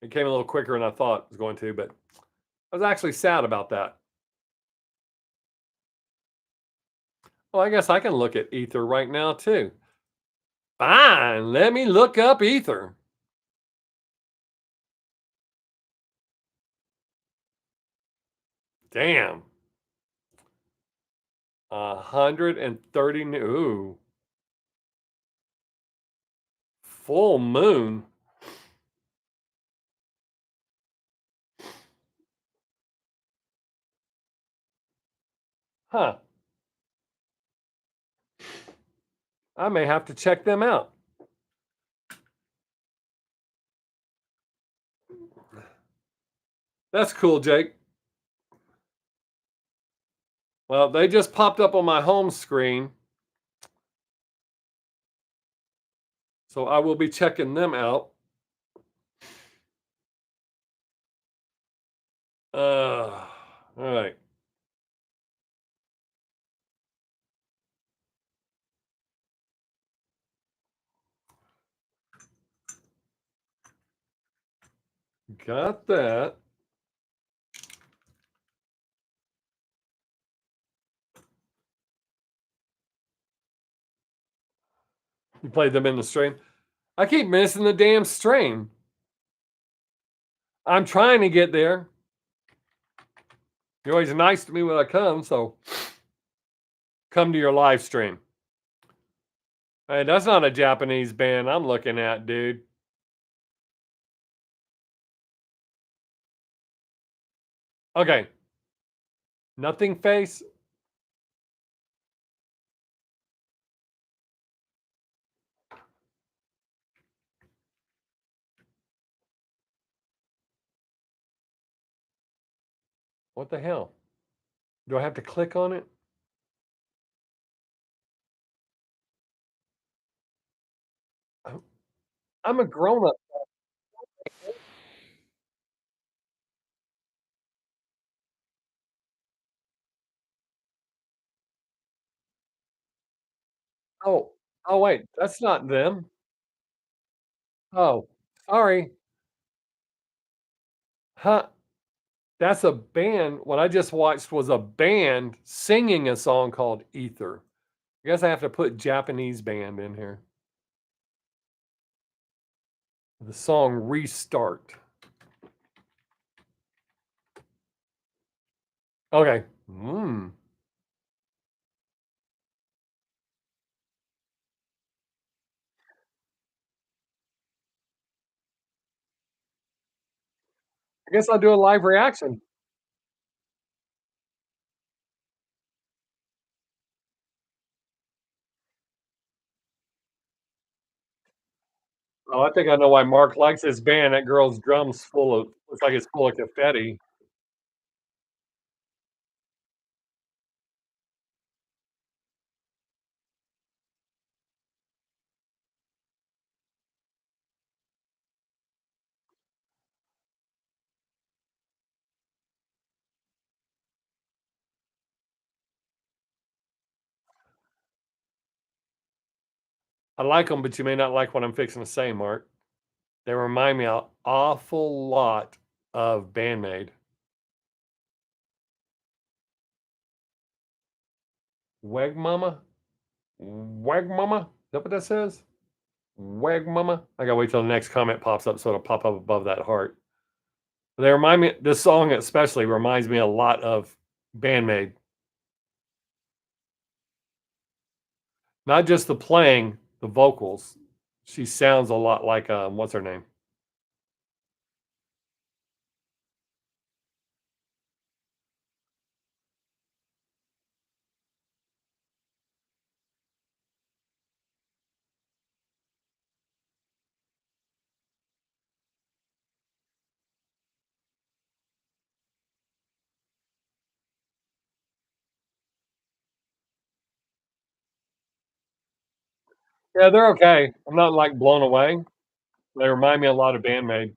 It came a little quicker than I thought it was going to, but I was actually sad about that. Well, I guess I can look at Ether right now too. Fine, let me look up Ether. Damn. 130 new. Ooh, full moon. Huh. I may have to check them out. That's cool, Jake. Well, they just popped up on my home screen. So I will be checking them out. All right. Got that. You played them in the stream. I keep missing the damn stream. I'm trying to get there. You're always nice to me when I come, so come to your live stream. Hey, that's not a Japanese band I'm looking at, dude. Okay. Nothing face. What the hell? Do I have to click on it? I'm I'm a grown up. Oh, oh wait, that's not them. Oh, sorry. Huh? That's a band. What I just watched was a band singing a song called Ether. I guess I have to put Japanese band in here. The song Restart. Okay. I guess I'll do a live reaction. Oh, I think I know why Mark likes this band. That girl's drums full of looks like it's full of confetti. I like them, but you may not like what I'm fixing to say, Mark. They remind me an awful lot of Bandmate. Weg Mama? Weg Mama? Is that what that says? Weg Mama? I gotta wait till the next comment pops up so it'll pop up above that heart. They remind me, this song especially reminds me a lot of Bandmate. Not just the playing, the vocals. She sounds a lot like, what's her name? Yeah, they're okay. I'm not, like, blown away. They remind me a lot of Bandmate.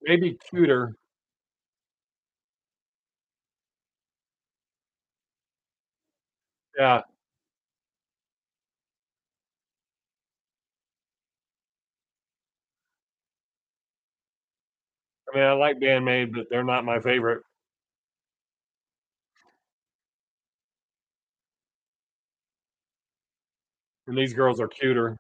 Maybe cuter. Yeah. I mean, I like Bandmate, but they're not my favorite, and these girls are cuter.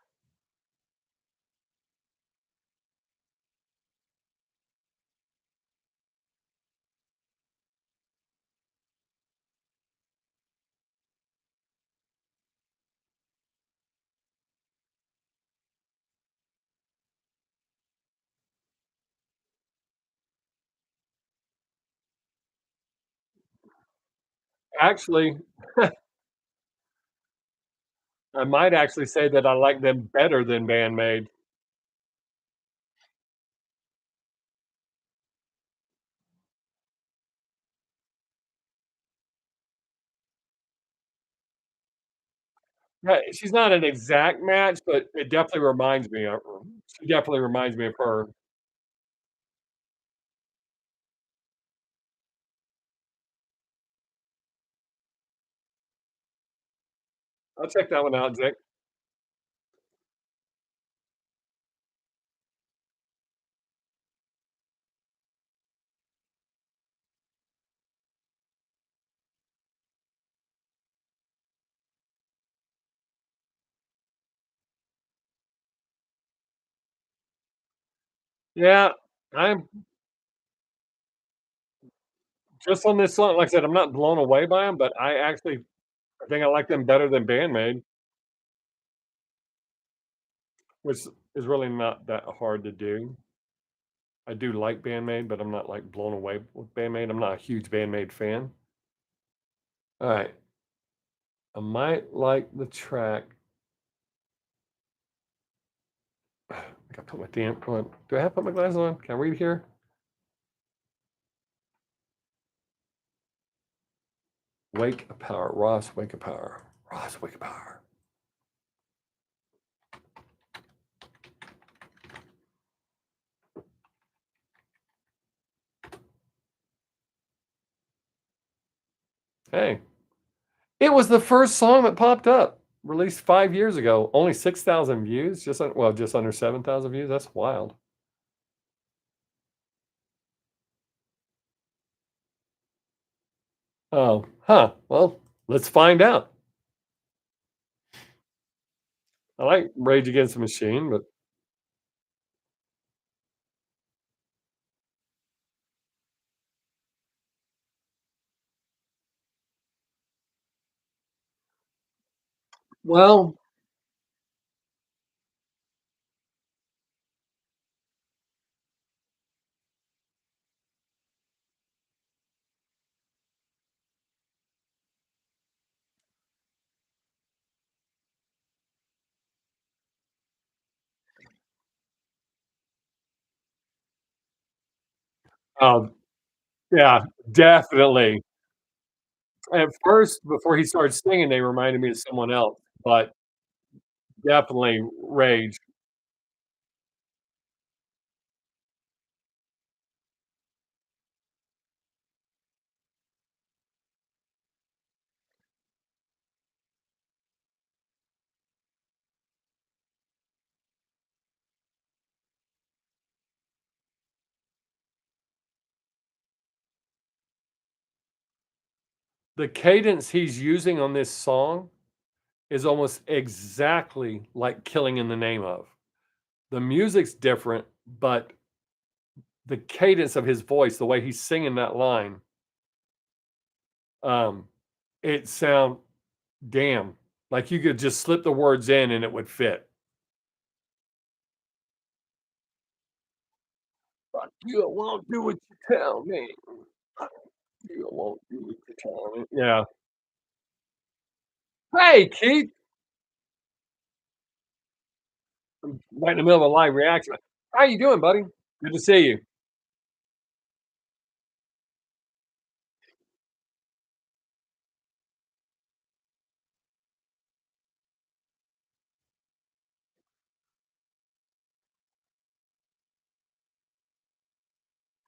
Actually, I might actually say that I like them better than Bandmate. Yeah, she's not an exact match, but it definitely reminds me of her. She definitely reminds me of her. I'll check that one out, Jake. Yeah, I'm just on this song, like I said, I'm not blown away by them, but I think I like them better than Bandmate, which is really not that hard to do. I do like Bandmate, but I'm not, like, blown away with Bandmate. I'm not a huge Bandmate fan. Alright, I might like the track. I gotta put my damn on. Do I have to put my glasses on? Can I read here? Wake a Power, Ross Wake a Power, Ross Wake a Power. Hey, it was the first song that popped up, released 5 years ago. Only 6,000 views, just under 7,000 views. That's wild. Oh, huh. Well, let's find out. I like Rage Against the Machine, but well, oh, yeah, definitely. At first, before he started singing, they reminded me of someone else, but definitely Rage. The cadence he's using on this song is almost exactly like Killing in the Name of. The music's different, but the cadence of his voice, the way he's singing that line, um, it sound damn like you could just slip the words in and it would fit. "Fuck you, I won't do what you tell me. Fuck you, I won't do what you tell me." Yeah. "Hey, Keith." I'm right in the middle of a live reaction. "How you doing, buddy? Good to see you."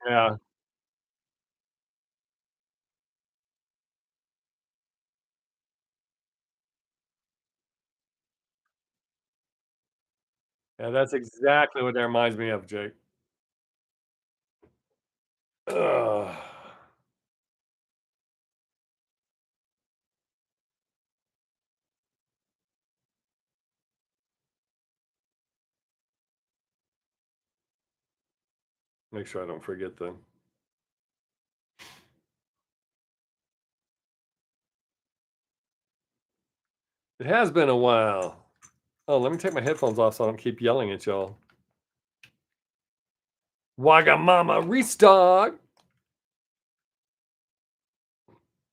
Yeah. Yeah, that's exactly what that reminds me of, Jake. Ugh. Make sure I don't forget them. It has been a while. Oh, let me take my headphones off so I don't keep yelling at y'all. Wagamama restock.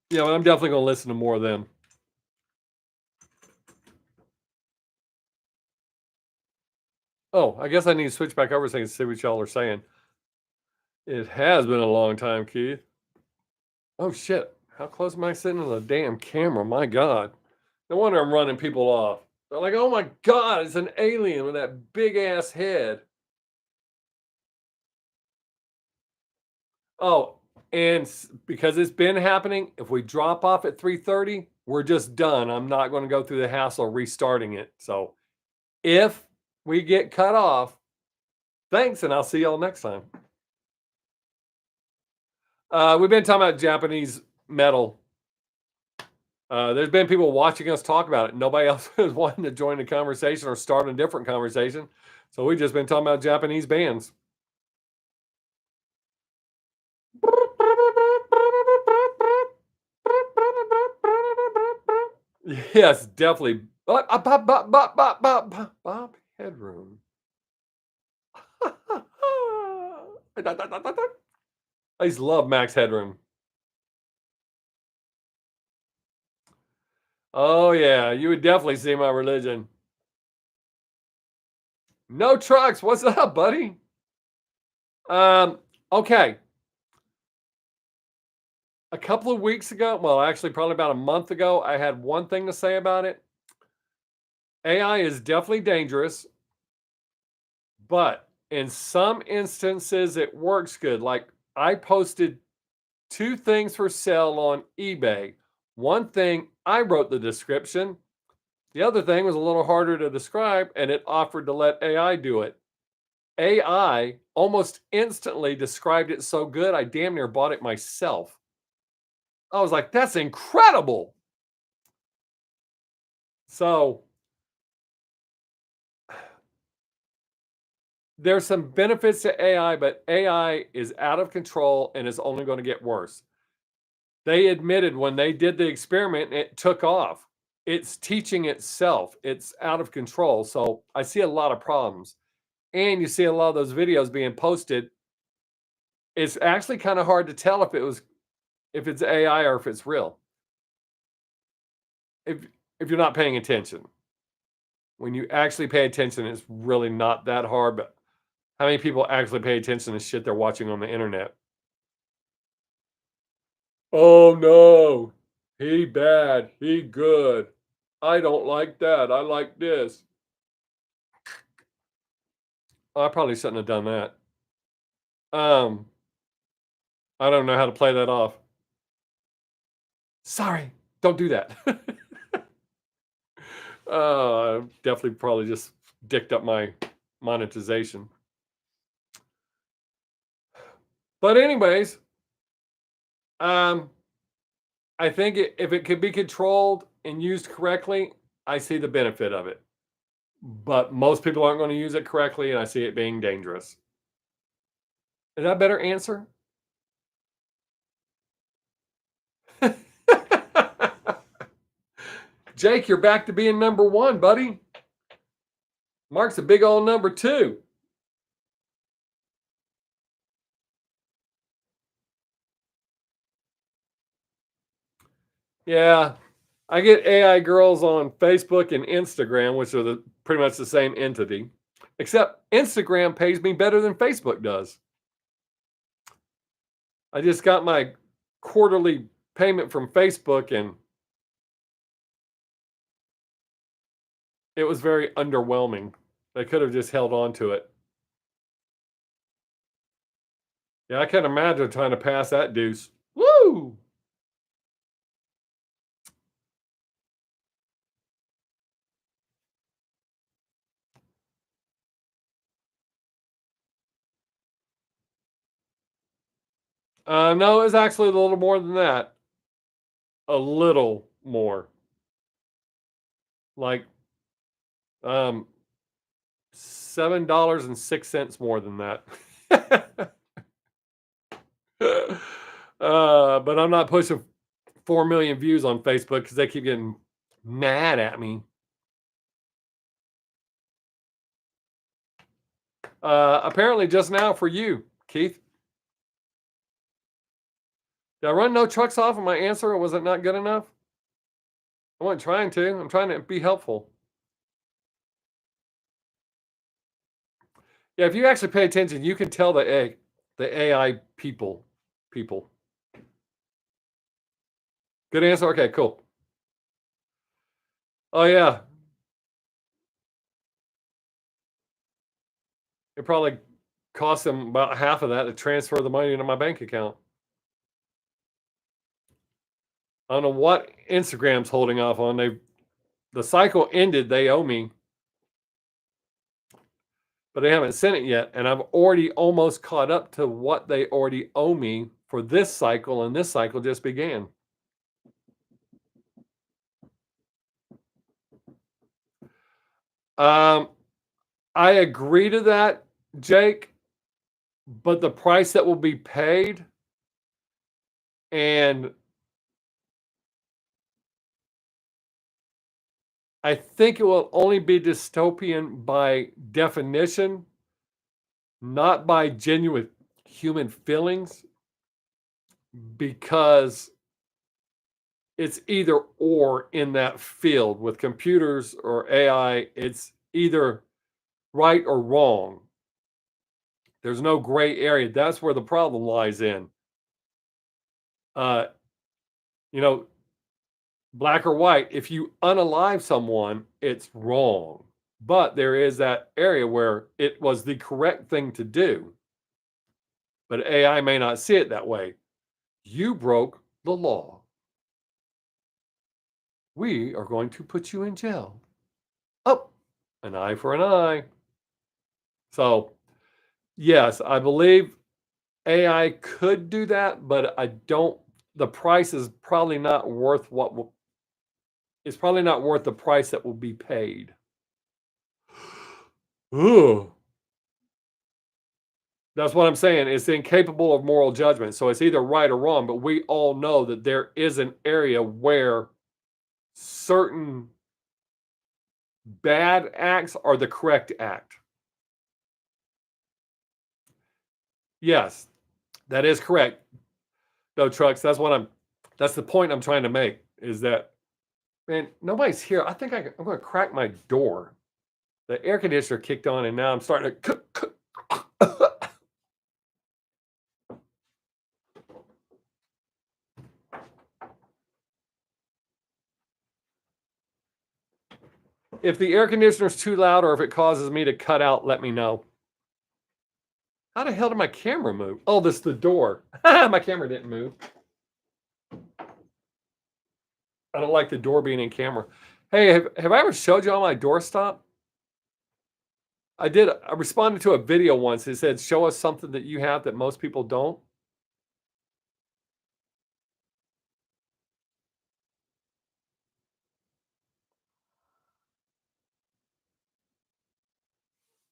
Yeah, well, I'm definitely gonna listen to more of them. Oh, I guess I need to switch back over so I can see what y'all are saying. It has been a long time, Keith. Oh shit. How close am I sitting to the damn camera? My God. No wonder I'm running people off. They're like, oh my God, it's an alien with that big ass head. Oh, and because it's been happening, if we drop off at 3:30, we're just done. I'm not going to go through the hassle of restarting it. So if we get cut off, thanks, and I'll see y'all next time. We've been talking about Japanese metal. There's been people watching us talk about it. Nobody else is wanting to join the conversation or start a different conversation. So we've just been talking about Japanese bands. Yes, definitely. Bob Headroom. I used to love Max Headroom. Oh yeah, you would definitely see my religion. No trucks. What's up, buddy? Um, okay. A couple of weeks ago, well, actually, probably about a month ago, I had one thing to say about it. AI is definitely dangerous, but in some instances, it works good. Like I posted two things for sale on eBay. One thing, I wrote the description. The other thing was a little harder to describe, and it offered to let AI do it. AI almost instantly described it so good, I damn near bought it myself. I was like, that's incredible. So there's some benefits to AI, but AI is out of control and is only going to get worse. They admitted when they did the experiment, it took off. It's teaching itself. It's out of control. So I see a lot of problems. And you see a lot of those videos being posted. It's actually kind of hard to tell if it's AI or if it's real. If if you're not paying attention. When you actually pay attention, it's really not that hard, but how many people actually pay attention to shit they're watching on the internet? Oh no, he bad, he good. I don't like that. I like this. Oh, I probably shouldn't have done that. Um, I don't know how to play that off. Sorry, don't do that. Definitely probably just dicked up my monetization. But anyways, um, I think if it could be controlled and used correctly, I see the benefit of it. But most people aren't going to use it correctly, and I see it being dangerous. Is that a better answer? Jake, you're back to being number one, buddy. Mark's a big old number two. Yeah, I get AI girls on Facebook and Instagram, which are pretty much the same entity, except Instagram pays me better than Facebook does. I just got my quarterly payment from Facebook, and it was very underwhelming. They could have just held on to it. Yeah, I can't imagine trying to pass that deuce. Woo! No, it was actually a little more than that. A little more. Like um $7.06 more than that. But I'm not pushing 4 million views on Facebook because they keep getting mad at me. Apparently, just now for you, Keith. Did I run no trucks off of my answer, or was it not good enough? I wasn't trying to. I'm trying to be helpful. Yeah, if you actually pay attention, you can tell the AI people. Good answer. Okay, cool. Oh yeah, it probably cost them about half of that to transfer the money into my bank account. I don't know what Instagram's holding off on. The cycle ended. They owe me, but they haven't sent it yet, and I've already almost caught up to what they already owe me for this cycle, and this cycle just began. Um, I agree to that, Jake, but the price that will be paid, and I think it will only be dystopian by definition, not by genuine human feelings, because it's either or in that field with computers or AI. It's either right or wrong. There's no gray area. That's where the problem lies in. Uh, you know, black or white. If you unalive someone, it's wrong. But there is that area where it was the correct thing to do. But AI may not see it that way. You broke the law. We are going to put you in jail. Oh, an eye for an eye. So, yes, I believe AI could do that, but I don't. The price is probably not worth it's probably not worth the price that will be paid. Ooh. That's what I'm saying. It's incapable of moral judgment. So it's either right or wrong, but we all know that there is an area where certain bad acts are the correct act. Yes, that is correct. No trucks. That's the point I'm trying to make is that, man, nobody's here. I think I'm going to crack my door. The air conditioner kicked on and now I'm starting to If the air conditioner's too loud or if it causes me to cut out, let me know. How the hell did my camera move? Oh, this is the door. My camera didn't move. I don't like the door being in camera. Hey, have I ever showed you all my doorstop? I did. I responded to a video once. It said, show us something that you have that most people don't.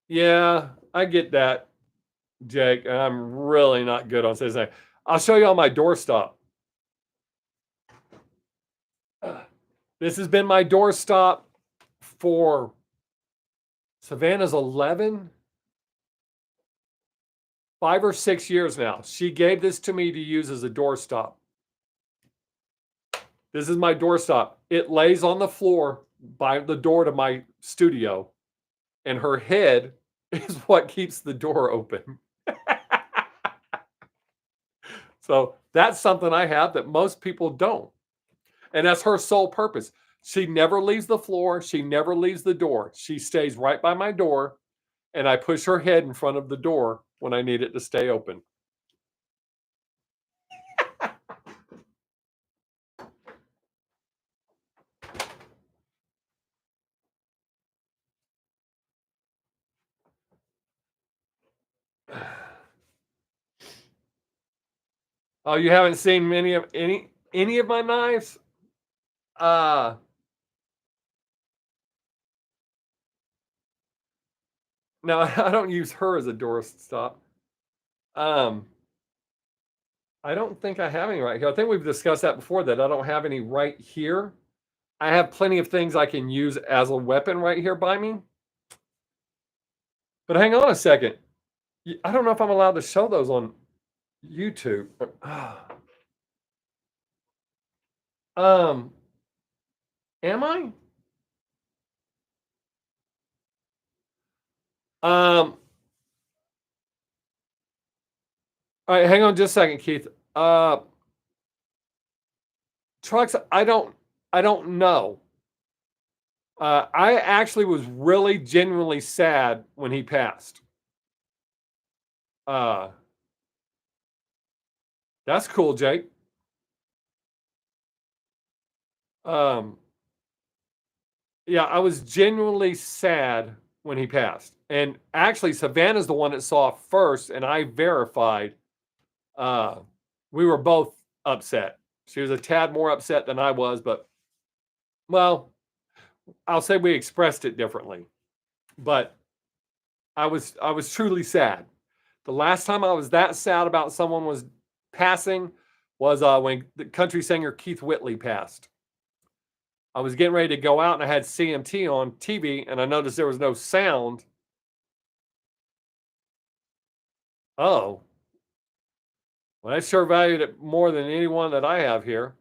Yeah, I get that, Jake. I'm really not good on saying that. I'll show you on my doorstop. This has been my doorstop for Savannah's 5 or 6 years now. She gave this to me to use as a doorstop. This is my doorstop. It lays on the floor by the door to my studio, and her head is what keeps the door open. So that's something I have that most people don't. And that's her sole purpose. She never leaves the floor. She never leaves the door. She stays right by my door, and I push her head in front of the door when I need it to stay open. Oh, you haven't seen any of my knives? No, I don't use her as a doorstop. I don't think I have any right here. I think we've discussed that before, that I don't have any right here. I have plenty of things I can use as a weapon right here by me. But hang on a second. I don't know if I'm allowed to show those on YouTube. Am I? All right, hang on just a second, Keith. Trucks, I don't know. I actually was really genuinely sad when he passed. That's cool, Jake. Yeah, I was genuinely sad when he passed. And actually, Savannah's the one that saw it first, and I verified. We were both upset. She was a tad more upset than I was, but well, I'll say we expressed it differently. But I was truly sad. The last time I was that sad about someone was passing was when the country singer Keith Whitley passed. I was getting ready to go out and I had CMT on TV and I noticed there was no sound. Oh, well, I sure valued it more than anyone that I have here.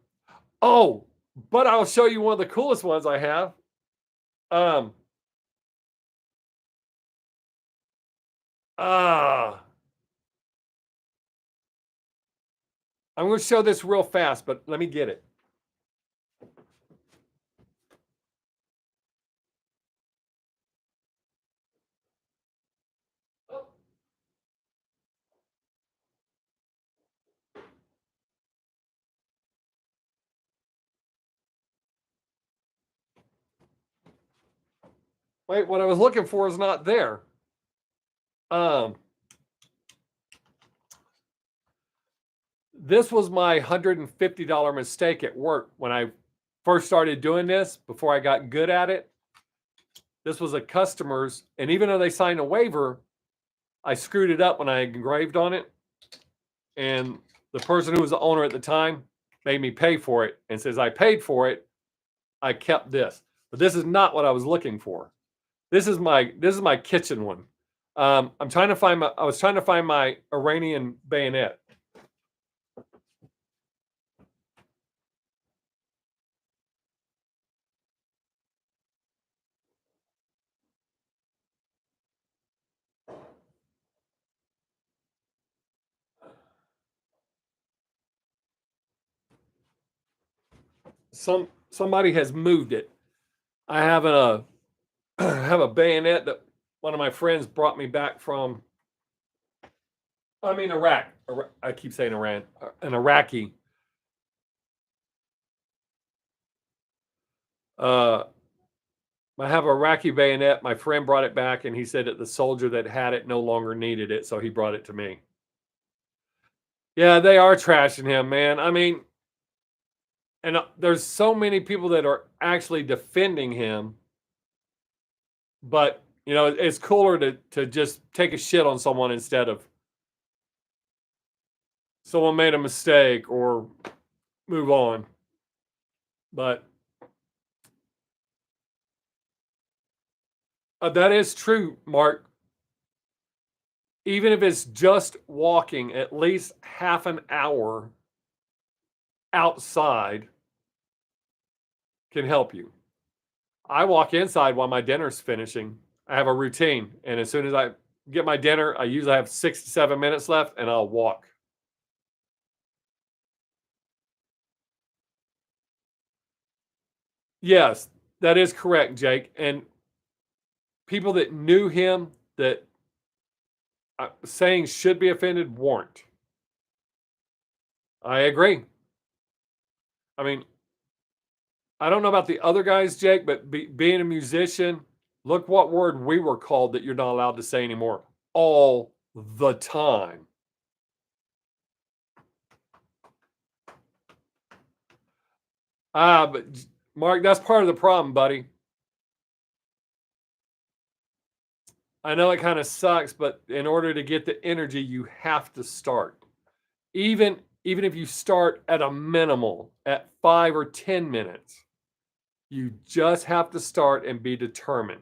Oh, but I'll show you one of the coolest ones I have. I'm going to show this real fast, but let me get it. Wait, what I was looking for is not there. This was my $150 mistake at work when I first started doing this, before I got good at it. This was a customer's, and even though they signed a waiver, I screwed it up when I engraved on it. And the person who was the owner at the time made me pay for it. And since I paid for it, I kept this. But this is not what I was looking for. This is my kitchen one. I was trying to find my Iranian bayonet. Somebody has moved it. I have a have a bayonet that one of my friends brought me back from. I mean Iraq. I keep saying Iran. An Iraqi. I have a Iraqi bayonet. My friend brought it back, and he said that the soldier that had it no longer needed it, so he brought it to me. Yeah, they are trashing him, man. I mean, and there's so many people that are actually defending him, but it's cooler to just take a shit on someone instead of someone made a mistake or move on. But that is true, Mark. Even if it's just walking at least half an hour outside can help you. I walk inside while my dinner's finishing. I have a routine, and as soon as I get my dinner, I usually have 6 to 7 minutes left, and I'll walk. Yes, that is correct, Jake. And people that knew him that saying should be offended weren't. I agree. I mean, I don't know about the other guys, Jake, but being a musician, look what word we were called that you're not allowed to say anymore all the time. But Mark, that's part of the problem, buddy. I know it kind of sucks, but in order to get the energy, you have to start. Even if you start at a minimal at 5 or 10 minutes, you just have to start and be determined.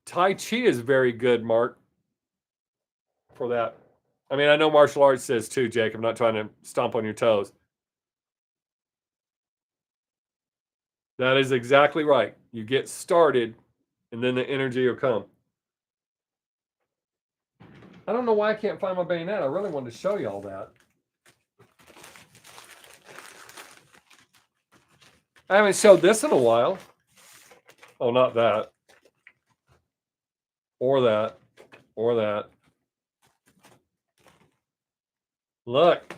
Tai Chi is very good, Mark, for that. I mean, I know martial arts says too, Jake. I'm not trying to stomp on your toes. That is exactly right. You get started, and then the energy will come. I don't know why I can't find my bayonet. I really wanted to show you all that. I haven't showed this in a while. Oh, not that. Or that. Or that. Look.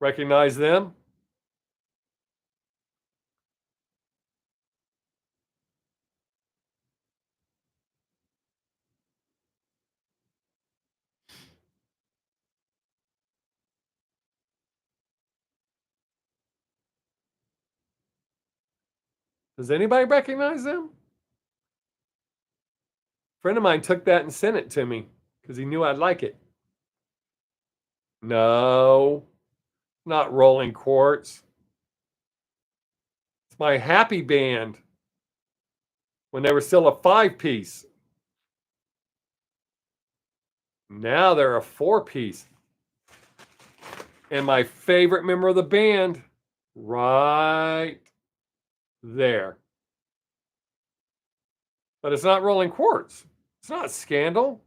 Recognize them? Does anybody recognize them? A friend of mine took that and sent it to me because he knew I'd like it. No, not rolling quartz. It's my happy band when they were still a 5-piece. Now they're a 4-piece. And my favorite member of the band, right there. But it's not rolling quartz. It's not Scandal.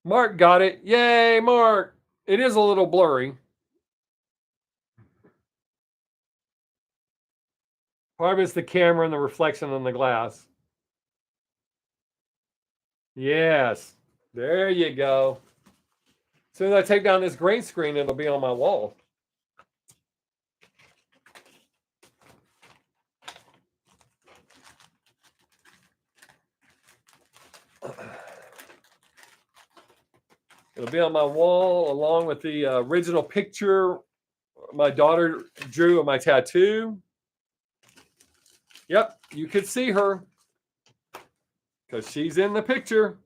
Mark got it. Yay, Mark. It is a little blurry. Part of it's the camera and the reflection on the glass. Yes. There you go. As soon as I take down this green screen, it'll be on my wall. It'll be on my wall along with the original picture my daughter drew on my tattoo. Yep, you could see her because she's in the picture.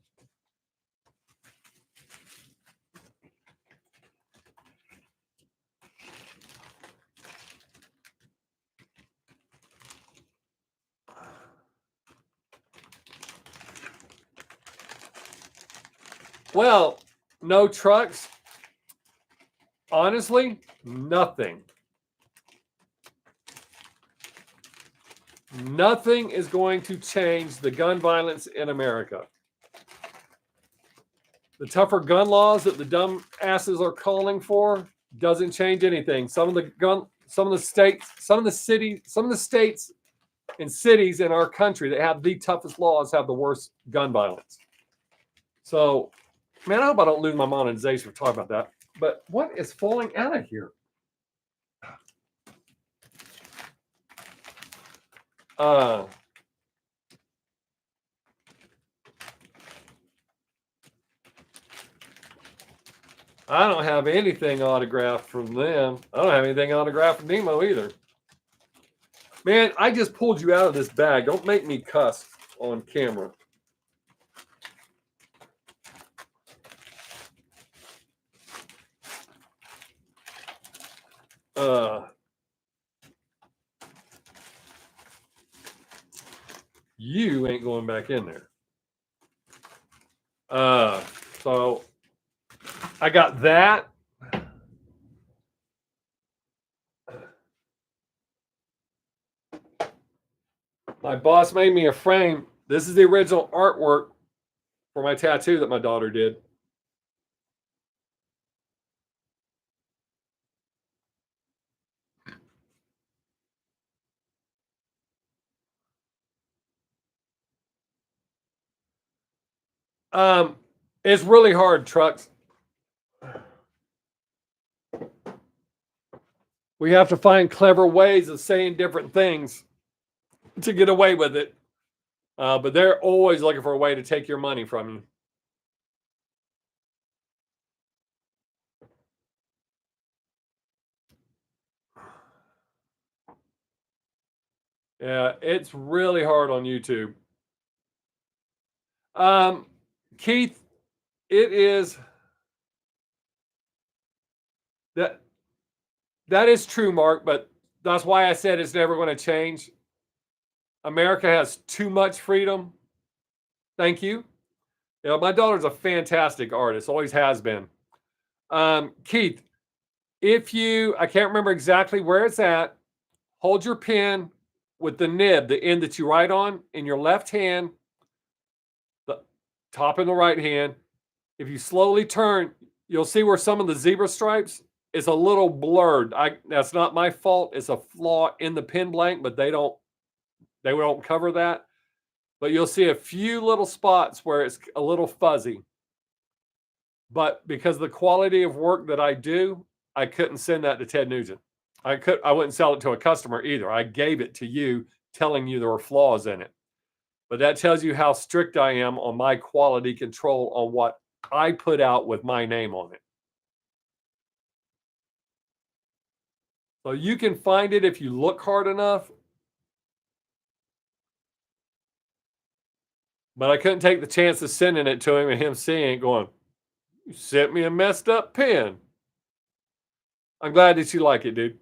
Well, no trucks. Honestly, nothing. Nothing is going to change the gun violence in America. The tougher gun laws that the dumb asses are calling for doesn't change anything. Some of the states and cities in our country that have the toughest laws have the worst gun violence. So, man, I hope I don't lose my monetization for talking about that. But what is falling out of here? I don't have anything autographed from them. I don't have anything autographed from Nemo either. Man, I just pulled you out of this bag. Don't make me cuss on camera. You ain't going back in there. So I got that. My boss made me a frame. This is the original artwork for my tattoo that my daughter did. It's really hard, Trucks. We have to find clever ways of saying different things to get away with it. But they're always looking for a way to take your money from you. Yeah, it's really hard on YouTube. Keith, it is that is true, Mark, but that's why I said it's never going to change. America has too much freedom. Thank you. You know, my daughter's a fantastic artist, always has been. Keith, I can't remember exactly where it's at, hold your pen with the nib, the end that you write on, in your left hand, the top in the right hand. If you slowly turn, you'll see where some of the zebra stripes is a little blurred. That's not my fault. It's a flaw in the pen blank, but they don't cover that. But you'll see a few little spots where it's a little fuzzy. But because of the quality of work that I do, I couldn't send that to Ted Nugent. I wouldn't sell it to a customer either. I gave it to you, telling you there were flaws in it. But that tells you how strict I am on my quality control on what I put out with my name on it. So you can find it if you look hard enough. But I couldn't take the chance of sending it to him and him seeing it going, you sent me a messed up pen. I'm glad that you like it, dude.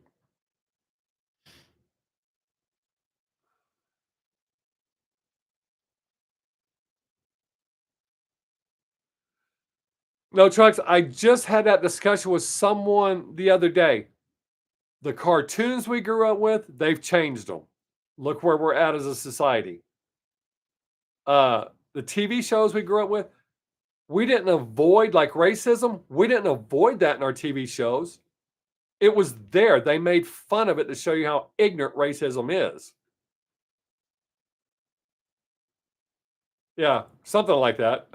No, Trucks, I just had that discussion with someone the other day. The cartoons we grew up with, they've changed them. Look where we're at as a society. The TV shows we grew up with, we didn't avoid, like racism, we didn't avoid that in our TV shows. It was there. They made fun of it to show you how ignorant racism is. Yeah, something like that.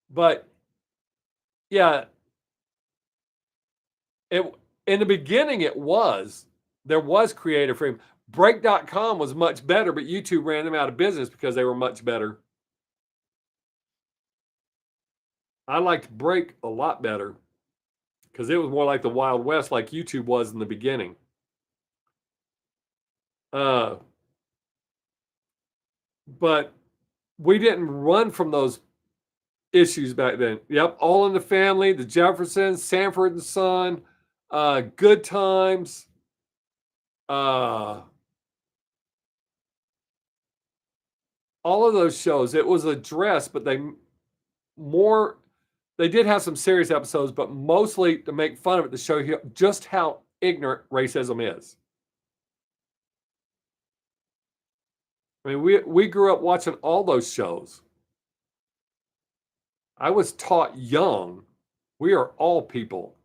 But yeah, in the beginning there was creative freedom. Break.com was much better, but YouTube ran them out of business because they were much better. I liked Break a lot better because it was more like the Wild West, like YouTube was in the beginning. Uh, but we didn't run from those issues back then. Yep, All in the Family, The Jeffersons, Sanford and Son, Good Times, uh, all of those shows. It was addressed, but more they did have some serious episodes, but mostly to make fun of it to show you just how ignorant racism is. I mean, we grew up watching all those shows. I was taught young, we are all people.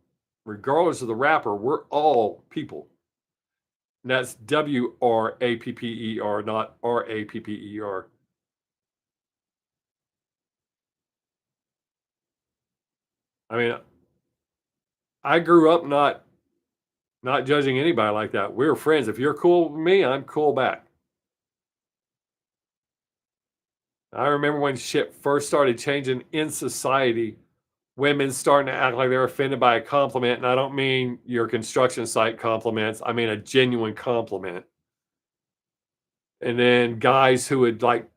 Regardless of the rapper, we're all people. And that's WRAPPER, not RAPPER. I mean, I grew up not judging anybody like that. We were friends. If you're cool with me, I'm cool back. I remember when shit first started changing in society, women starting to act like they're offended by a compliment. And I don't mean your construction site compliments, I mean a genuine compliment. And then guys who would like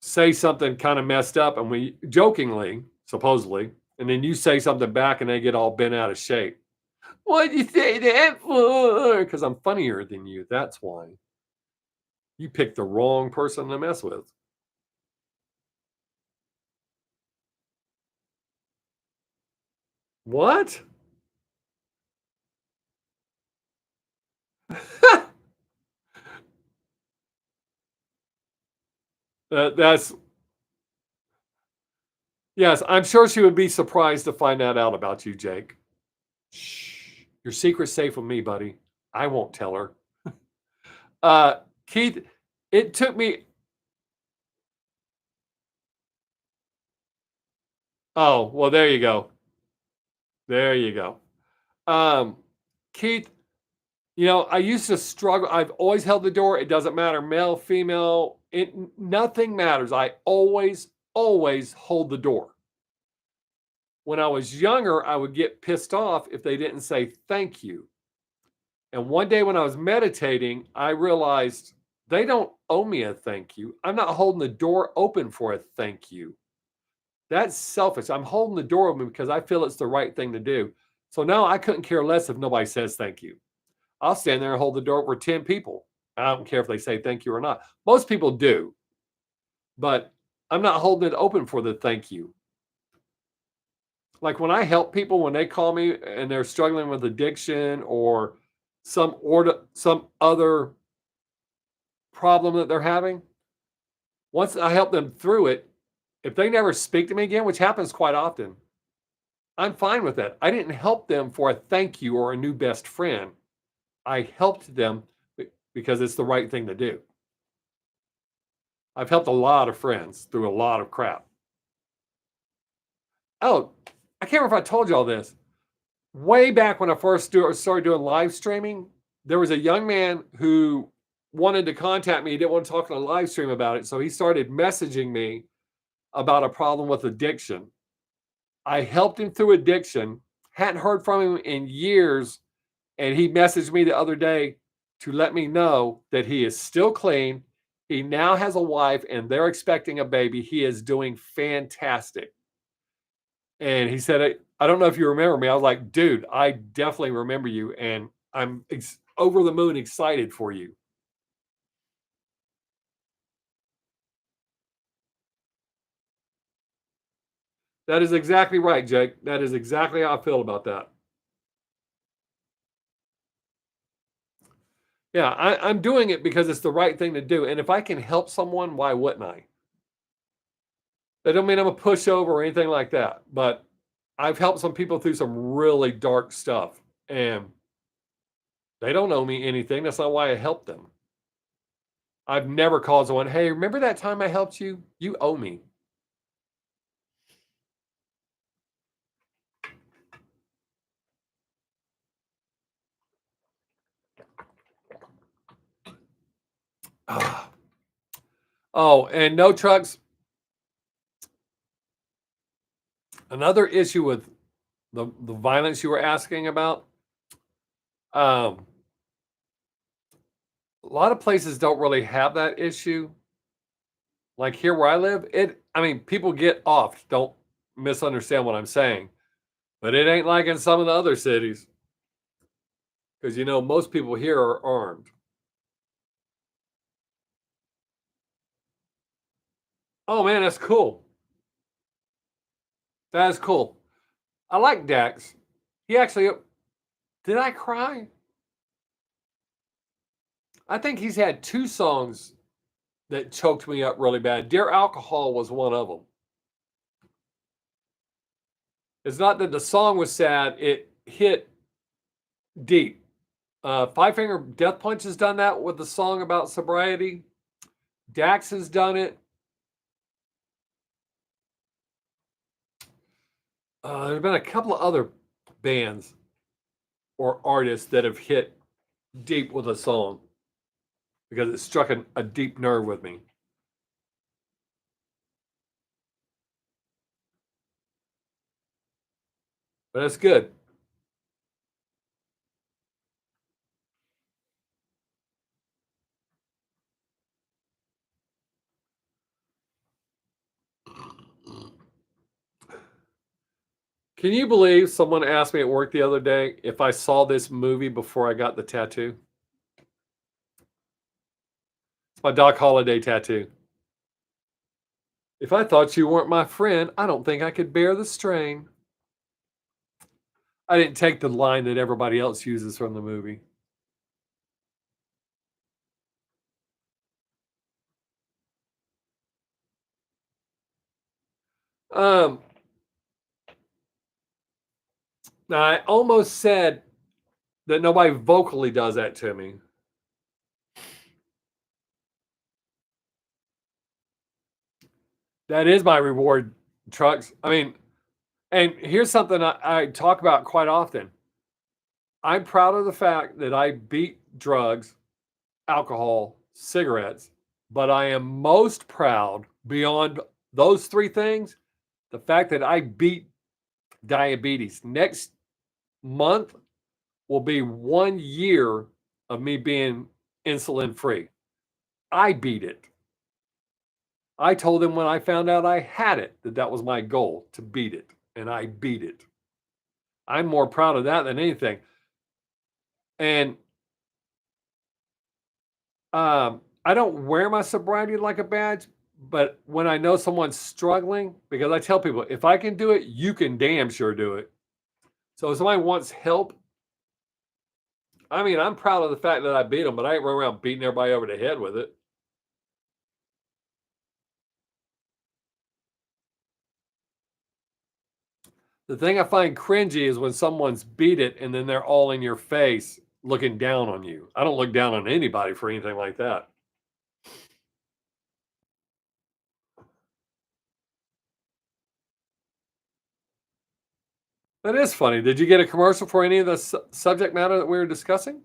say something kind of messed up and we jokingly, supposedly, and then you say something back and they get all bent out of shape. What'd you say that for? Because I'm funnier than you. That's why. You picked the wrong person to mess with. What? That's yes. I'm sure she would be surprised to find that out about you, Jake. Shh. Your secret's safe with me, buddy. I won't tell her. Uh, Keith, it took me. Oh, well, there you go. There you go. Um, Keith, I used to struggle. I've always held the door. It doesn't matter, male, female. Nothing matters. I always hold the door. When I was younger, I would get pissed off if they didn't say thank you. And one day when I was meditating, I realized they don't owe me a thank you. I'm not holding the door open for a thank you. That's selfish. I'm holding the door open because I feel it's the right thing to do. So now I couldn't care less if nobody says thank you. I'll stand there and hold the door for 10 people. I don't care if they say thank you or not. Most people do, but I'm not holding it open for the thank you. Like when I help people, when they call me and they're struggling with addiction or some other problem that they're having, once I help them through it, if they never speak to me again, which happens quite often, I'm fine with that. I didn't help them for a thank you or a new best friend. I helped them because it's the right thing to do. I've helped a lot of friends through a lot of crap. Oh, I can't remember if I told you all this. Way back when I first started doing live streaming, there was a young man who wanted to contact me. He didn't want to talk on a live stream about it. So he started messaging me about a problem with addiction. I helped him through addiction, hadn't heard from him in years. And he messaged me the other day to let me know that he is still clean. He now has a wife and they're expecting a baby. He is doing fantastic. And he said, I don't know if you remember me. I was like, dude, I definitely remember you. And I'm over the moon excited for you. That is exactly right, Jake. That is exactly how I feel about that. Yeah, I'm doing it because it's the right thing to do. And if I can help someone, why wouldn't I? That don't mean I'm a pushover or anything like that. But I've helped some people through some really dark stuff. And they don't owe me anything. That's not why I helped them. I've never called someone, hey, remember that time I helped you? You owe me. Ah. Oh, and no trucks. Another issue with the violence you were asking about, um, a lot of places don't really have that issue. Like here where I live, I mean, people get off. Don't misunderstand what I'm saying. But it ain't like in some of the other cities. Because most people here are armed. Oh man, that's cool. That's cool. I like Dax. He actually did I cry? I think he's had 2 songs that choked me up really bad. Dear Alcohol was one of them. It's not that the song was sad, it hit deep. Five Finger Death Punch has done that with the song about sobriety. Dax has done it. There's been a couple of other bands or artists that have hit deep with a song because it struck a deep nerve with me. But it's good. Can you believe someone asked me at work the other day if I saw this movie before I got the tattoo? It's my Doc Holliday tattoo. If I thought you weren't my friend, I don't think I could bear the strain. I didn't take the line that everybody else uses from the movie. Um, Now I almost said that nobody vocally does that to me. That is my reward, trucks. I mean, and here's something I talk about quite often. I'm proud of the fact that I beat drugs, alcohol, cigarettes, but I am most proud beyond those 3 things, the fact that I beat diabetes. Next month will be 1 year of me being insulin free. I beat it. I told him when I found out I had it that that was my goal, to beat it, and I beat it. I'm more proud of that than anything. And I don't wear my sobriety like a badge, but when I know someone's struggling, because I tell people, if I can do it, you can damn sure do it. So if somebody wants help, I mean, I'm proud of the fact that I beat them, but I ain't running around beating everybody over the head with it. The thing I find cringy is when someone's beat it and then they're all in your face looking down on you. I don't look down on anybody for anything like that. That is funny. Did you get a commercial for any of the subject matter that we were discussing?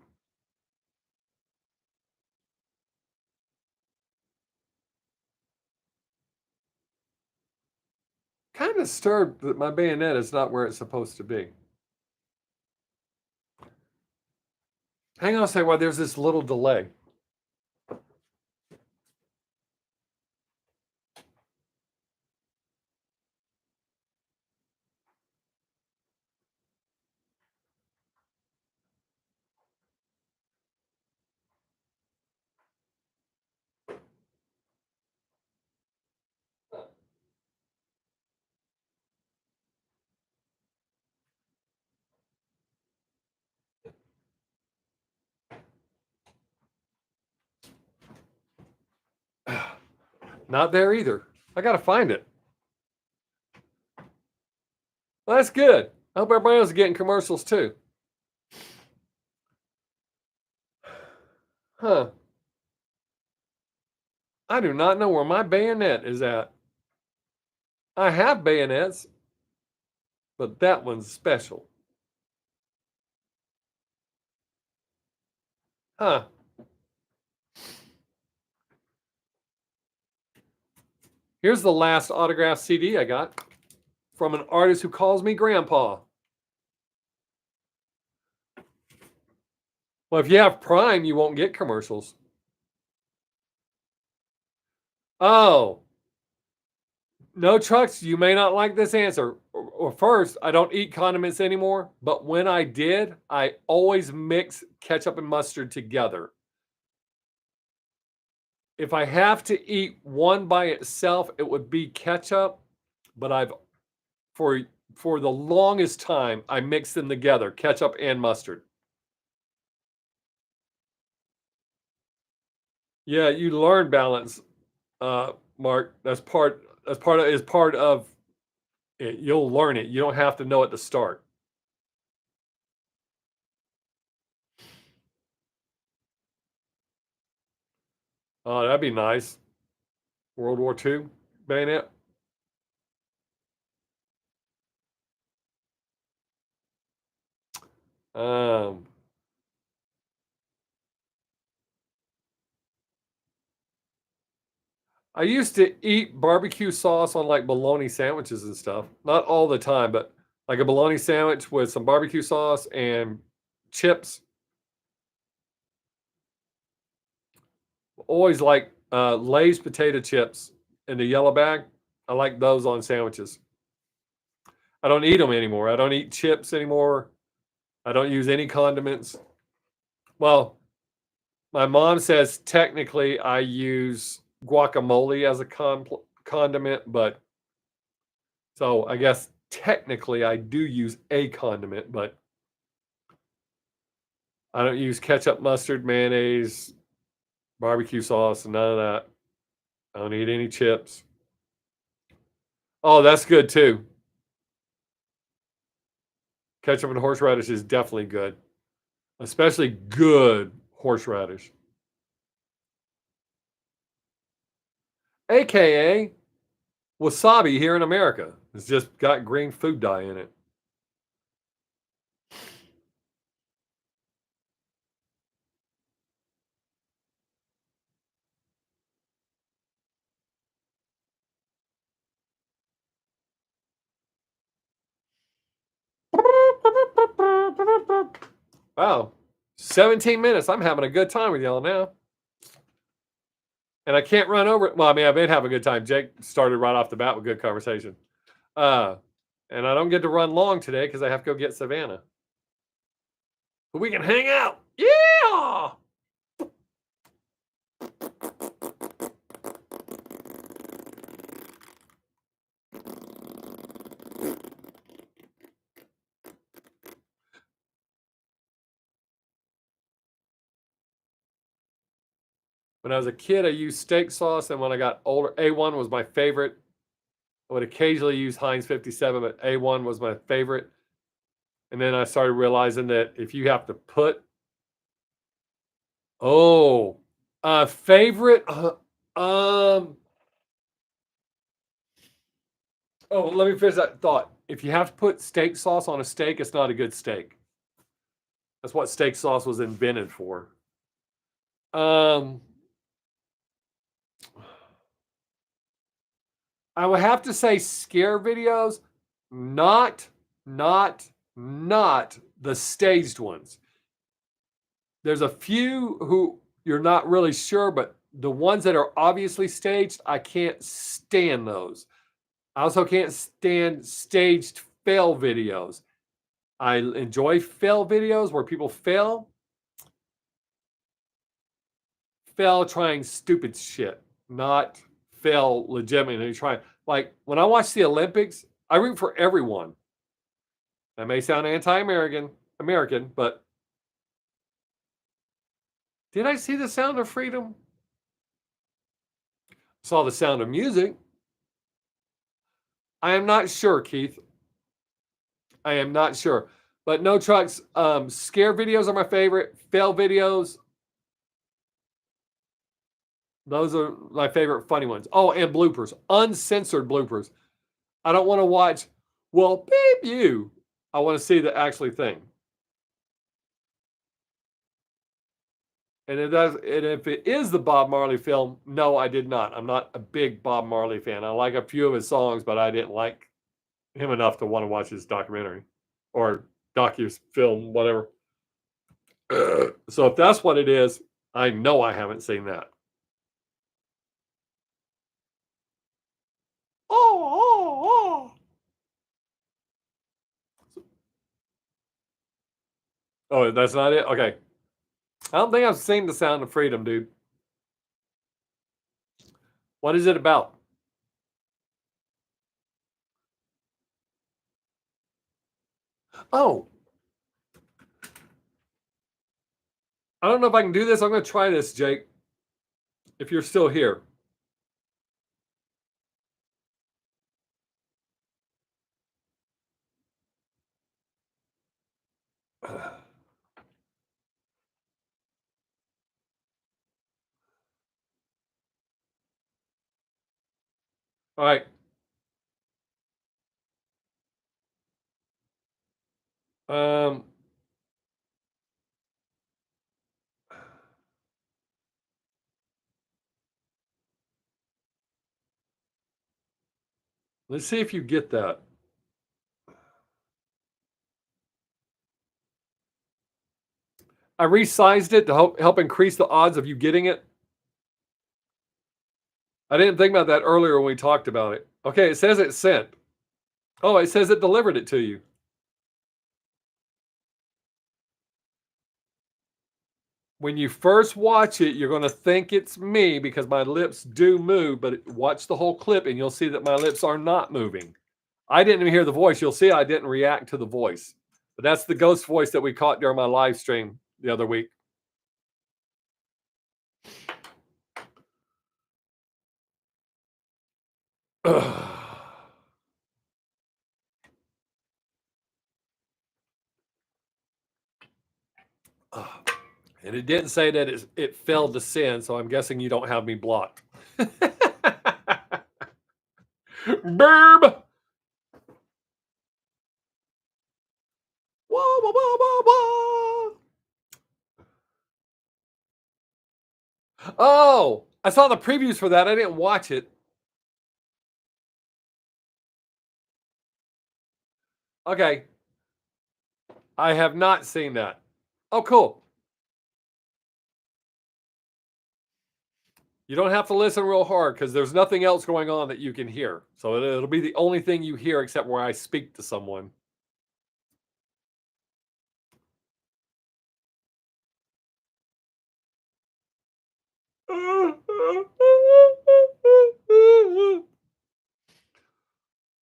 Kind of disturbed that my bayonet is not where it's supposed to be. Hang on a second while there's this little delay. Not there either. I got to find it. Well, that's good. I hope everybody else is getting commercials too. Huh. I do not know where my bayonet is at. I have bayonets, but that one's special. Huh. Here's the last autograph CD I got. from an artist who calls me grandpa. Well, if you have Prime, you won't get commercials. Oh, no trucks, you may not like this answer. Or first, I don't eat condiments anymore, but when I did, I always mix ketchup and mustard together. If I have to eat one by itself, it would be ketchup, but I've for for the longest time I mix them together, ketchup and mustard. Yeah, you learn balance, Mark. That's part of it. You'll learn it. You don't have to know it to start. Oh, that'd be nice. World War II bayonet. Um, I used to eat barbecue sauce on like bologna sandwiches and stuff. Not all the time, but like a bologna sandwich with some barbecue sauce and chips. Always like Lay's potato chips in the yellow bag. I like those on sandwiches. I don't eat them anymore. I don't eat chips anymore. I don't use any condiments. Well, my mom says technically I use guacamole as a condiment, but so I guess technically I do use a condiment, but I don't use ketchup, mustard, mayonnaise, barbecue sauce, none of that. I don't eat any chips. Oh, that's good too. Ketchup and horseradish is definitely good, especially good horseradish, aka wasabi here in America. It's just got green food dye in it. Wow, 17 minutes. I'm having a good time with y'all now. And I can't run over it. Well, I mean, I've been having a good time. Jake started right off the bat with good conversation. Uh, and I don't get to run long today because I have to go get Savannah. But we can hang out. Yeah. When I was a kid, I used steak sauce. And when I got older, A1 was my favorite. I would occasionally use Heinz 57, but A1 was my favorite. And then I started realizing that if you have to put, oh, favorite, um, oh, let me finish that thought. If you have to put steak sauce on a steak, it's not a good steak. That's what steak sauce was invented for. Um, I would have to say scare videos, not, not the staged ones. There's a few who you're not really sure, but the ones that are obviously staged, I can't stand those. I also can't stand staged fail videos. I enjoy fail videos where people fail trying stupid shit, not fail legitimately trying. Like when I watch the Olympics, I root for everyone. That may sound anti-American, but did I see the Sound of Freedom? Saw the Sound of Music. I am not sure, Keith. I am not sure. But no trucks. Scare videos are my favorite. Fail videos. Those are my favorite funny ones. Oh, and bloopers. Uncensored bloopers. I don't want to watch, well, beep you. I want to see the actually thing. And if it is the Bob Marley film, no, I did not. I'm not a big Bob Marley fan. I like a few of his songs, but I didn't like him enough to want to watch his documentary or docu-film, whatever. So if that's what it is, I know I haven't seen that. Oh, oh, oh. Oh, that's not it? Okay. I don't think I've seen The Sound of Freedom, dude. What is it about? Oh, I don't know if I can do this. I'm going to try this, Jake, if you're still here. All right. Um, let's see if you get that. I resized it to help increase the odds of you getting it. I didn't think about that earlier when we talked about it. Okay, it says it's sent. Oh, it says it delivered it to you. When you first watch it, you're going to think it's me because my lips do move, but watch the whole clip and you'll see that my lips are not moving. I didn't even hear the voice. You'll see I didn't react to the voice. But that's the ghost voice that we caught during my live stream the other week. And it didn't say that it failed to send, so I'm guessing you don't have me blocked. Burb! Wah, wah, wah, wah, wah. Oh, I saw the previews for that. I didn't watch it. Okay. I have not seen that. Oh, cool. You don't have to listen real hard because there's nothing else going on that you can hear. So it'll be the only thing you hear except where I speak to someone.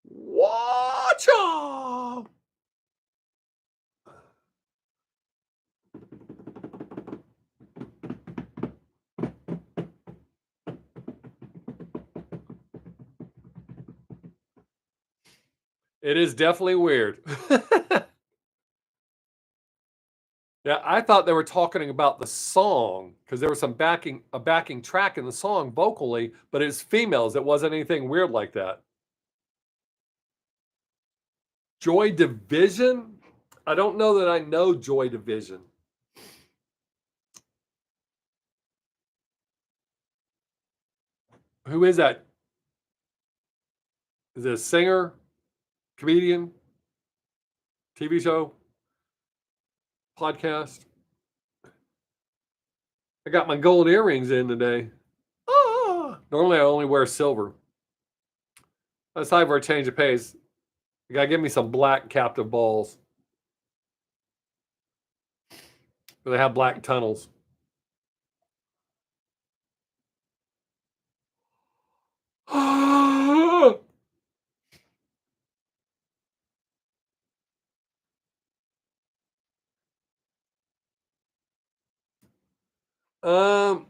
Watch out! It is definitely weird. Yeah, I thought they were talking about the song because there was a backing track in the song vocally, but it's females. It wasn't anything weird like that. Joy Division? I don't know that I know Joy Division. Who is that? Is it a singer, comedian, TV show, podcast? I got my gold earrings in today. Ah, normally I only wear silver. That's time for a change of pace. You gotta give me some black captive balls. They have black tunnels. um,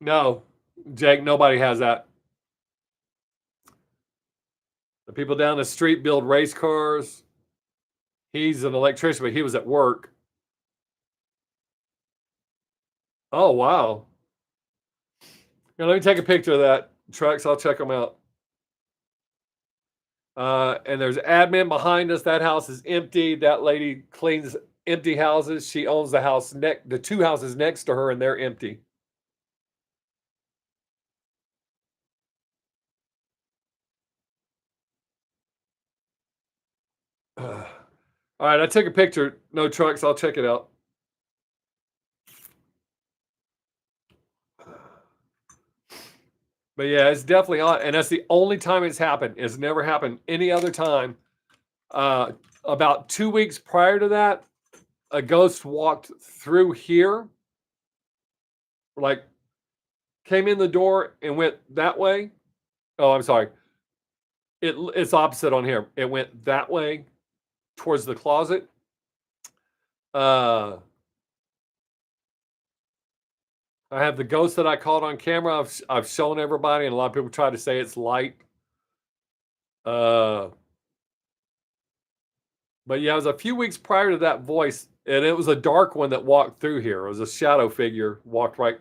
no, Jake, nobody has that. The people down the street build race cars. He's an electrician, but he was at work. Oh, wow. Now, let me take a picture of that. Trucks, I'll check them out. And there's admin behind us. That house is empty. That lady cleans empty houses. She owns the two houses next to her, and they're empty. All right, I took a picture. No trucks. I'll check it out. But yeah, it's definitely odd, and that's the only time it's happened. It's never happened any other time. Uh, about 2 weeks prior to that, a ghost walked through here, like came in the door and went that way. Oh, I'm sorry. It's opposite on here. It went that way towards the closet. Uh, I have the ghost that I caught on camera. I've shown everybody, and a lot of people try to say it's light. Uh, but yeah, it was a few weeks prior to that voice, and it was a dark one that walked through here. It was a shadow figure, walked right.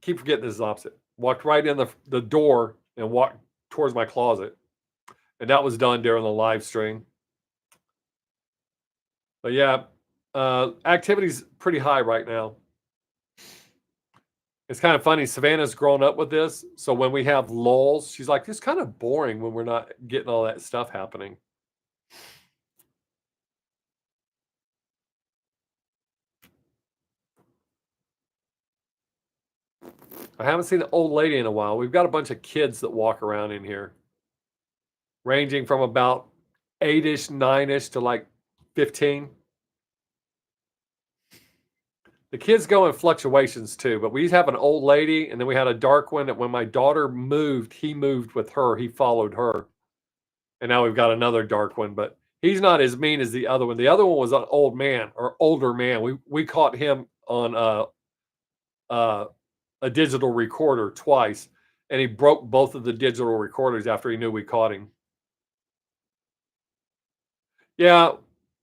Keep forgetting this is opposite. Walked right in the door and walked towards my closet, and that was done during the live stream. But yeah, activity's pretty high right now. It's kind of funny. Savannah's grown up with this, so when we have lulls, she's like, "It's kind of boring when we're not getting all that stuff happening." I haven't seen the old lady in a while. We've got a bunch of kids that walk around in here, ranging from about 8-ish, 9-ish to like 15. The kids go in fluctuations too, but we have an old lady, and then we had a dark one that when my daughter moved, he moved with her. He followed her. And now we've got another dark one, but he's not as mean as the other one. The other one was an old man or older man. We caught him on uh, a digital recorder twice, and he broke both of the digital recorders after he knew we caught him. Yeah,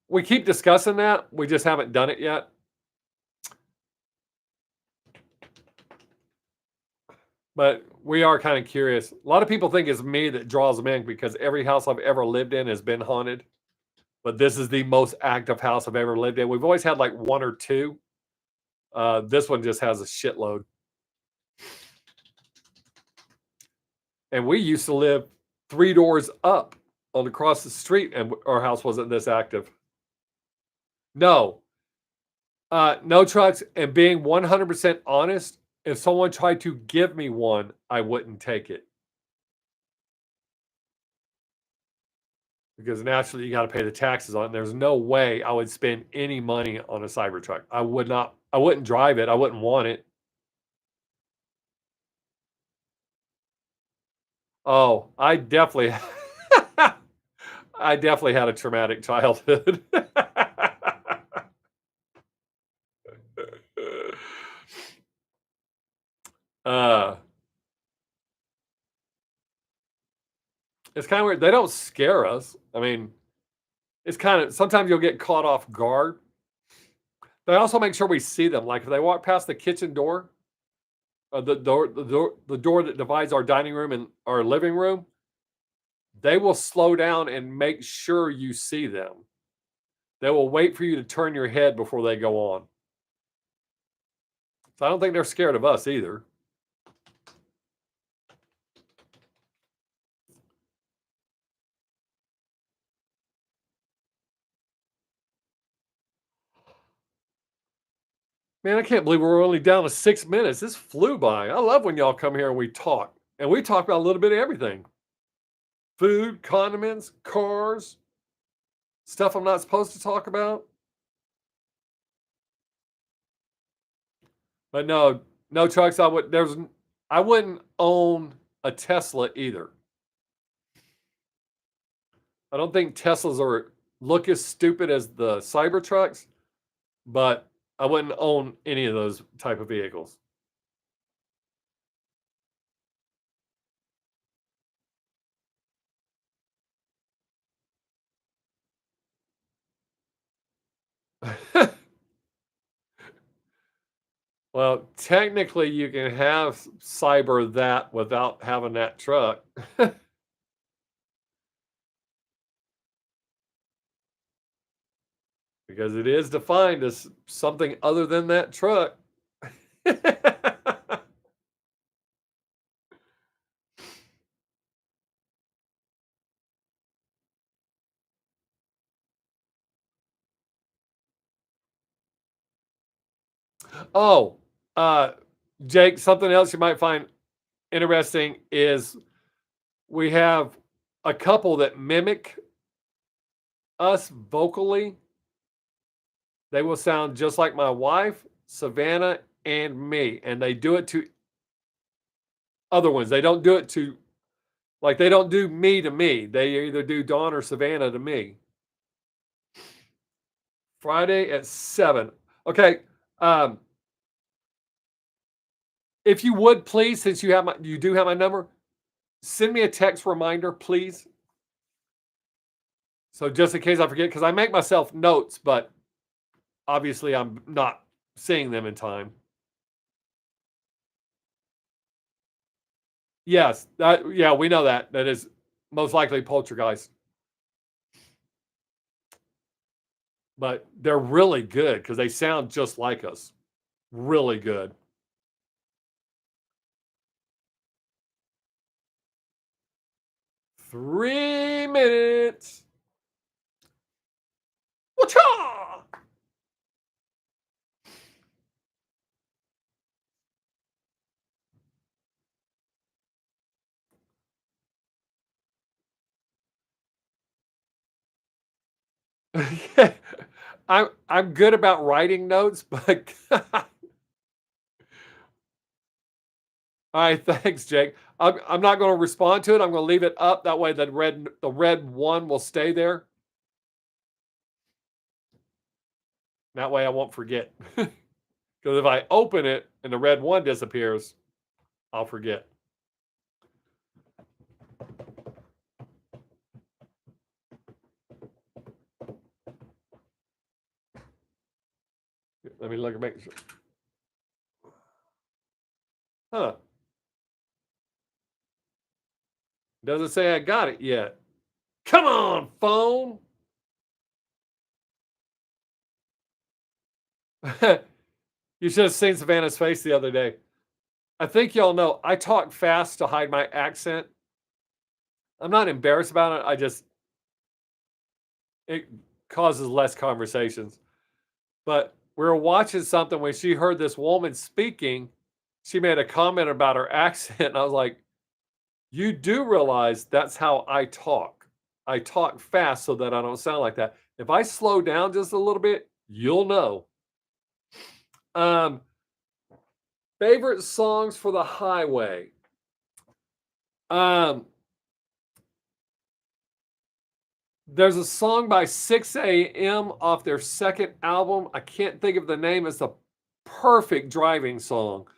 we keep discussing that. We just haven't done it yet. But we are kind of curious. A lot of people think it's me that draws them in because every house I've ever lived in has been haunted. But this is the most active house I've ever lived in. We've always had like one or two. This one just has a shitload. And we used to live 3 doors up on across the street, and our house wasn't this active. No, no trucks. And being 100% honest, if someone tried to give me one, I wouldn't take it because naturally you got to pay the taxes on it. There's no way I would spend any money on a Cybertruck. I would not. I wouldn't drive it. I wouldn't want it. Oh, I definitely had a traumatic childhood. uh, it's kind of weird. They don't scare us. I mean, it's kind of sometimes you'll get caught off guard. They also make sure we see them. Like if they walk past the kitchen door, the door that divides our dining room and our living room, they will slow down and make sure you see them. They will wait for you to turn your head before they go on. So I don't think they're scared of us either. Man, I can't believe we're only down to 6 minutes. This flew by. I love when y'all come here and we talk. And we talk about a little bit of everything. Food, condiments, cars, stuff I'm not supposed to talk about. But no, no trucks. I wouldn't own a Tesla either. I don't think Teslas look as stupid as the Cybertrucks, but I wouldn't own any of those type of vehicles. Well, technically, you can have cyber that without having that truck. Because it is defined as something other than that truck. Oh, uh, Jake, something else you might find interesting is we have a couple that mimic us vocally. They will sound just like my wife, Savannah, and me. And they do it to other ones. They don't do it to, like, they don't do me to me. They either do Dawn or Savannah to me. Friday at 7. Okay. Um, if you would please, since you do have my number, send me a text reminder, please. So just in case I forget, because I make myself notes, but obviously I'm not seeing them in time. Yes, yeah, we know that. That is most likely poltergeist. But they're really good because they sound just like us. Really good. $3 minutes. Whatcha? I'm good about writing notes, but all right, thanks, Jake. I'm not going to respond to it. I'm going to leave it up. That way, the red one will stay there. That way, I won't forget. Because if I open it and the red one disappears, I'll forget. Let me look and make sure. Huh. Doesn't say I got it yet. Come on, phone. You should have seen Savannah's face the other day. I think y'all know I talk fast to hide my accent. I'm not embarrassed about it. It causes less conversations. But we were watching something when she heard this woman speaking. She made a comment about her accent. And I was like, you do realize that's how I talk. I talk fast so that I don't sound like that. If I slow down just a little bit, you'll know. Favorite songs for the highway. There's a song by 6 a.m. off their second album. I can't think of the name. It's a perfect driving song.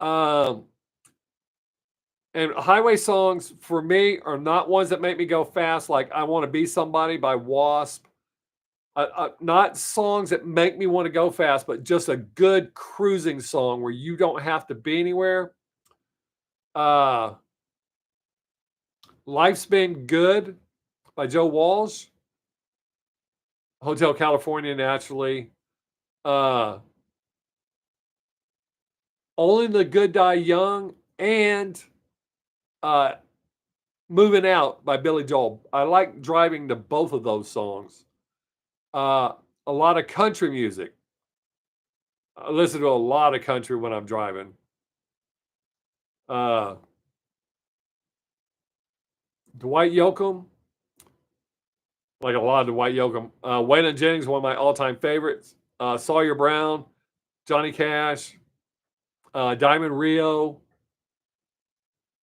And highway songs for me are not ones that make me go fast, like I Want to Be Somebody by Wasp. Not songs that make me want to go fast, but just a good cruising song where you don't have to be anywhere. Life's Been Good by Joe Walsh. Hotel California, naturally. Only the Good Die Young, and Moving Out by Billy Joel. I like driving to both of those songs. A lot of country music. I listen to a lot of country when I'm driving. Dwight Yoakam. Like a lot of Dwight Yoakam. Waylon Jennings, one of my all-time favorites. Sawyer Brown, Johnny Cash, Diamond Rio,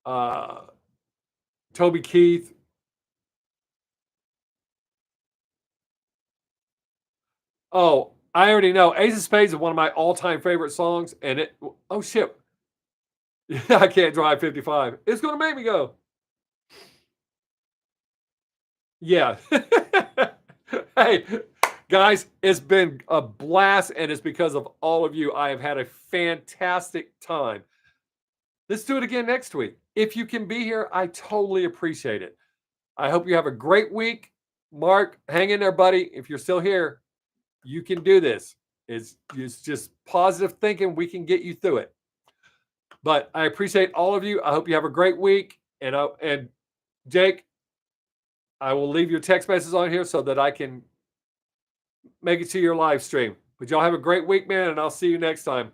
Toby Keith. Oh, I already know. Ace of Spades is one of my all-time favorite songs, and it. Oh shit! I can't drive 55. It's gonna make me go. Yeah. Hey, guys, it's been a blast, and it's because of all of you. I have had a fantastic time. Let's do it again next week. If you can be here, I totally appreciate it. I hope you have a great week. Mark, hang in there, buddy. If you're still here, you can do this. It's just positive thinking. We can get you through it. But I appreciate all of you. I hope you have a great week. And Jake, I will leave your text messages on here so that I can make it to your live stream. But y'all have a great week, man, and I'll see you next time.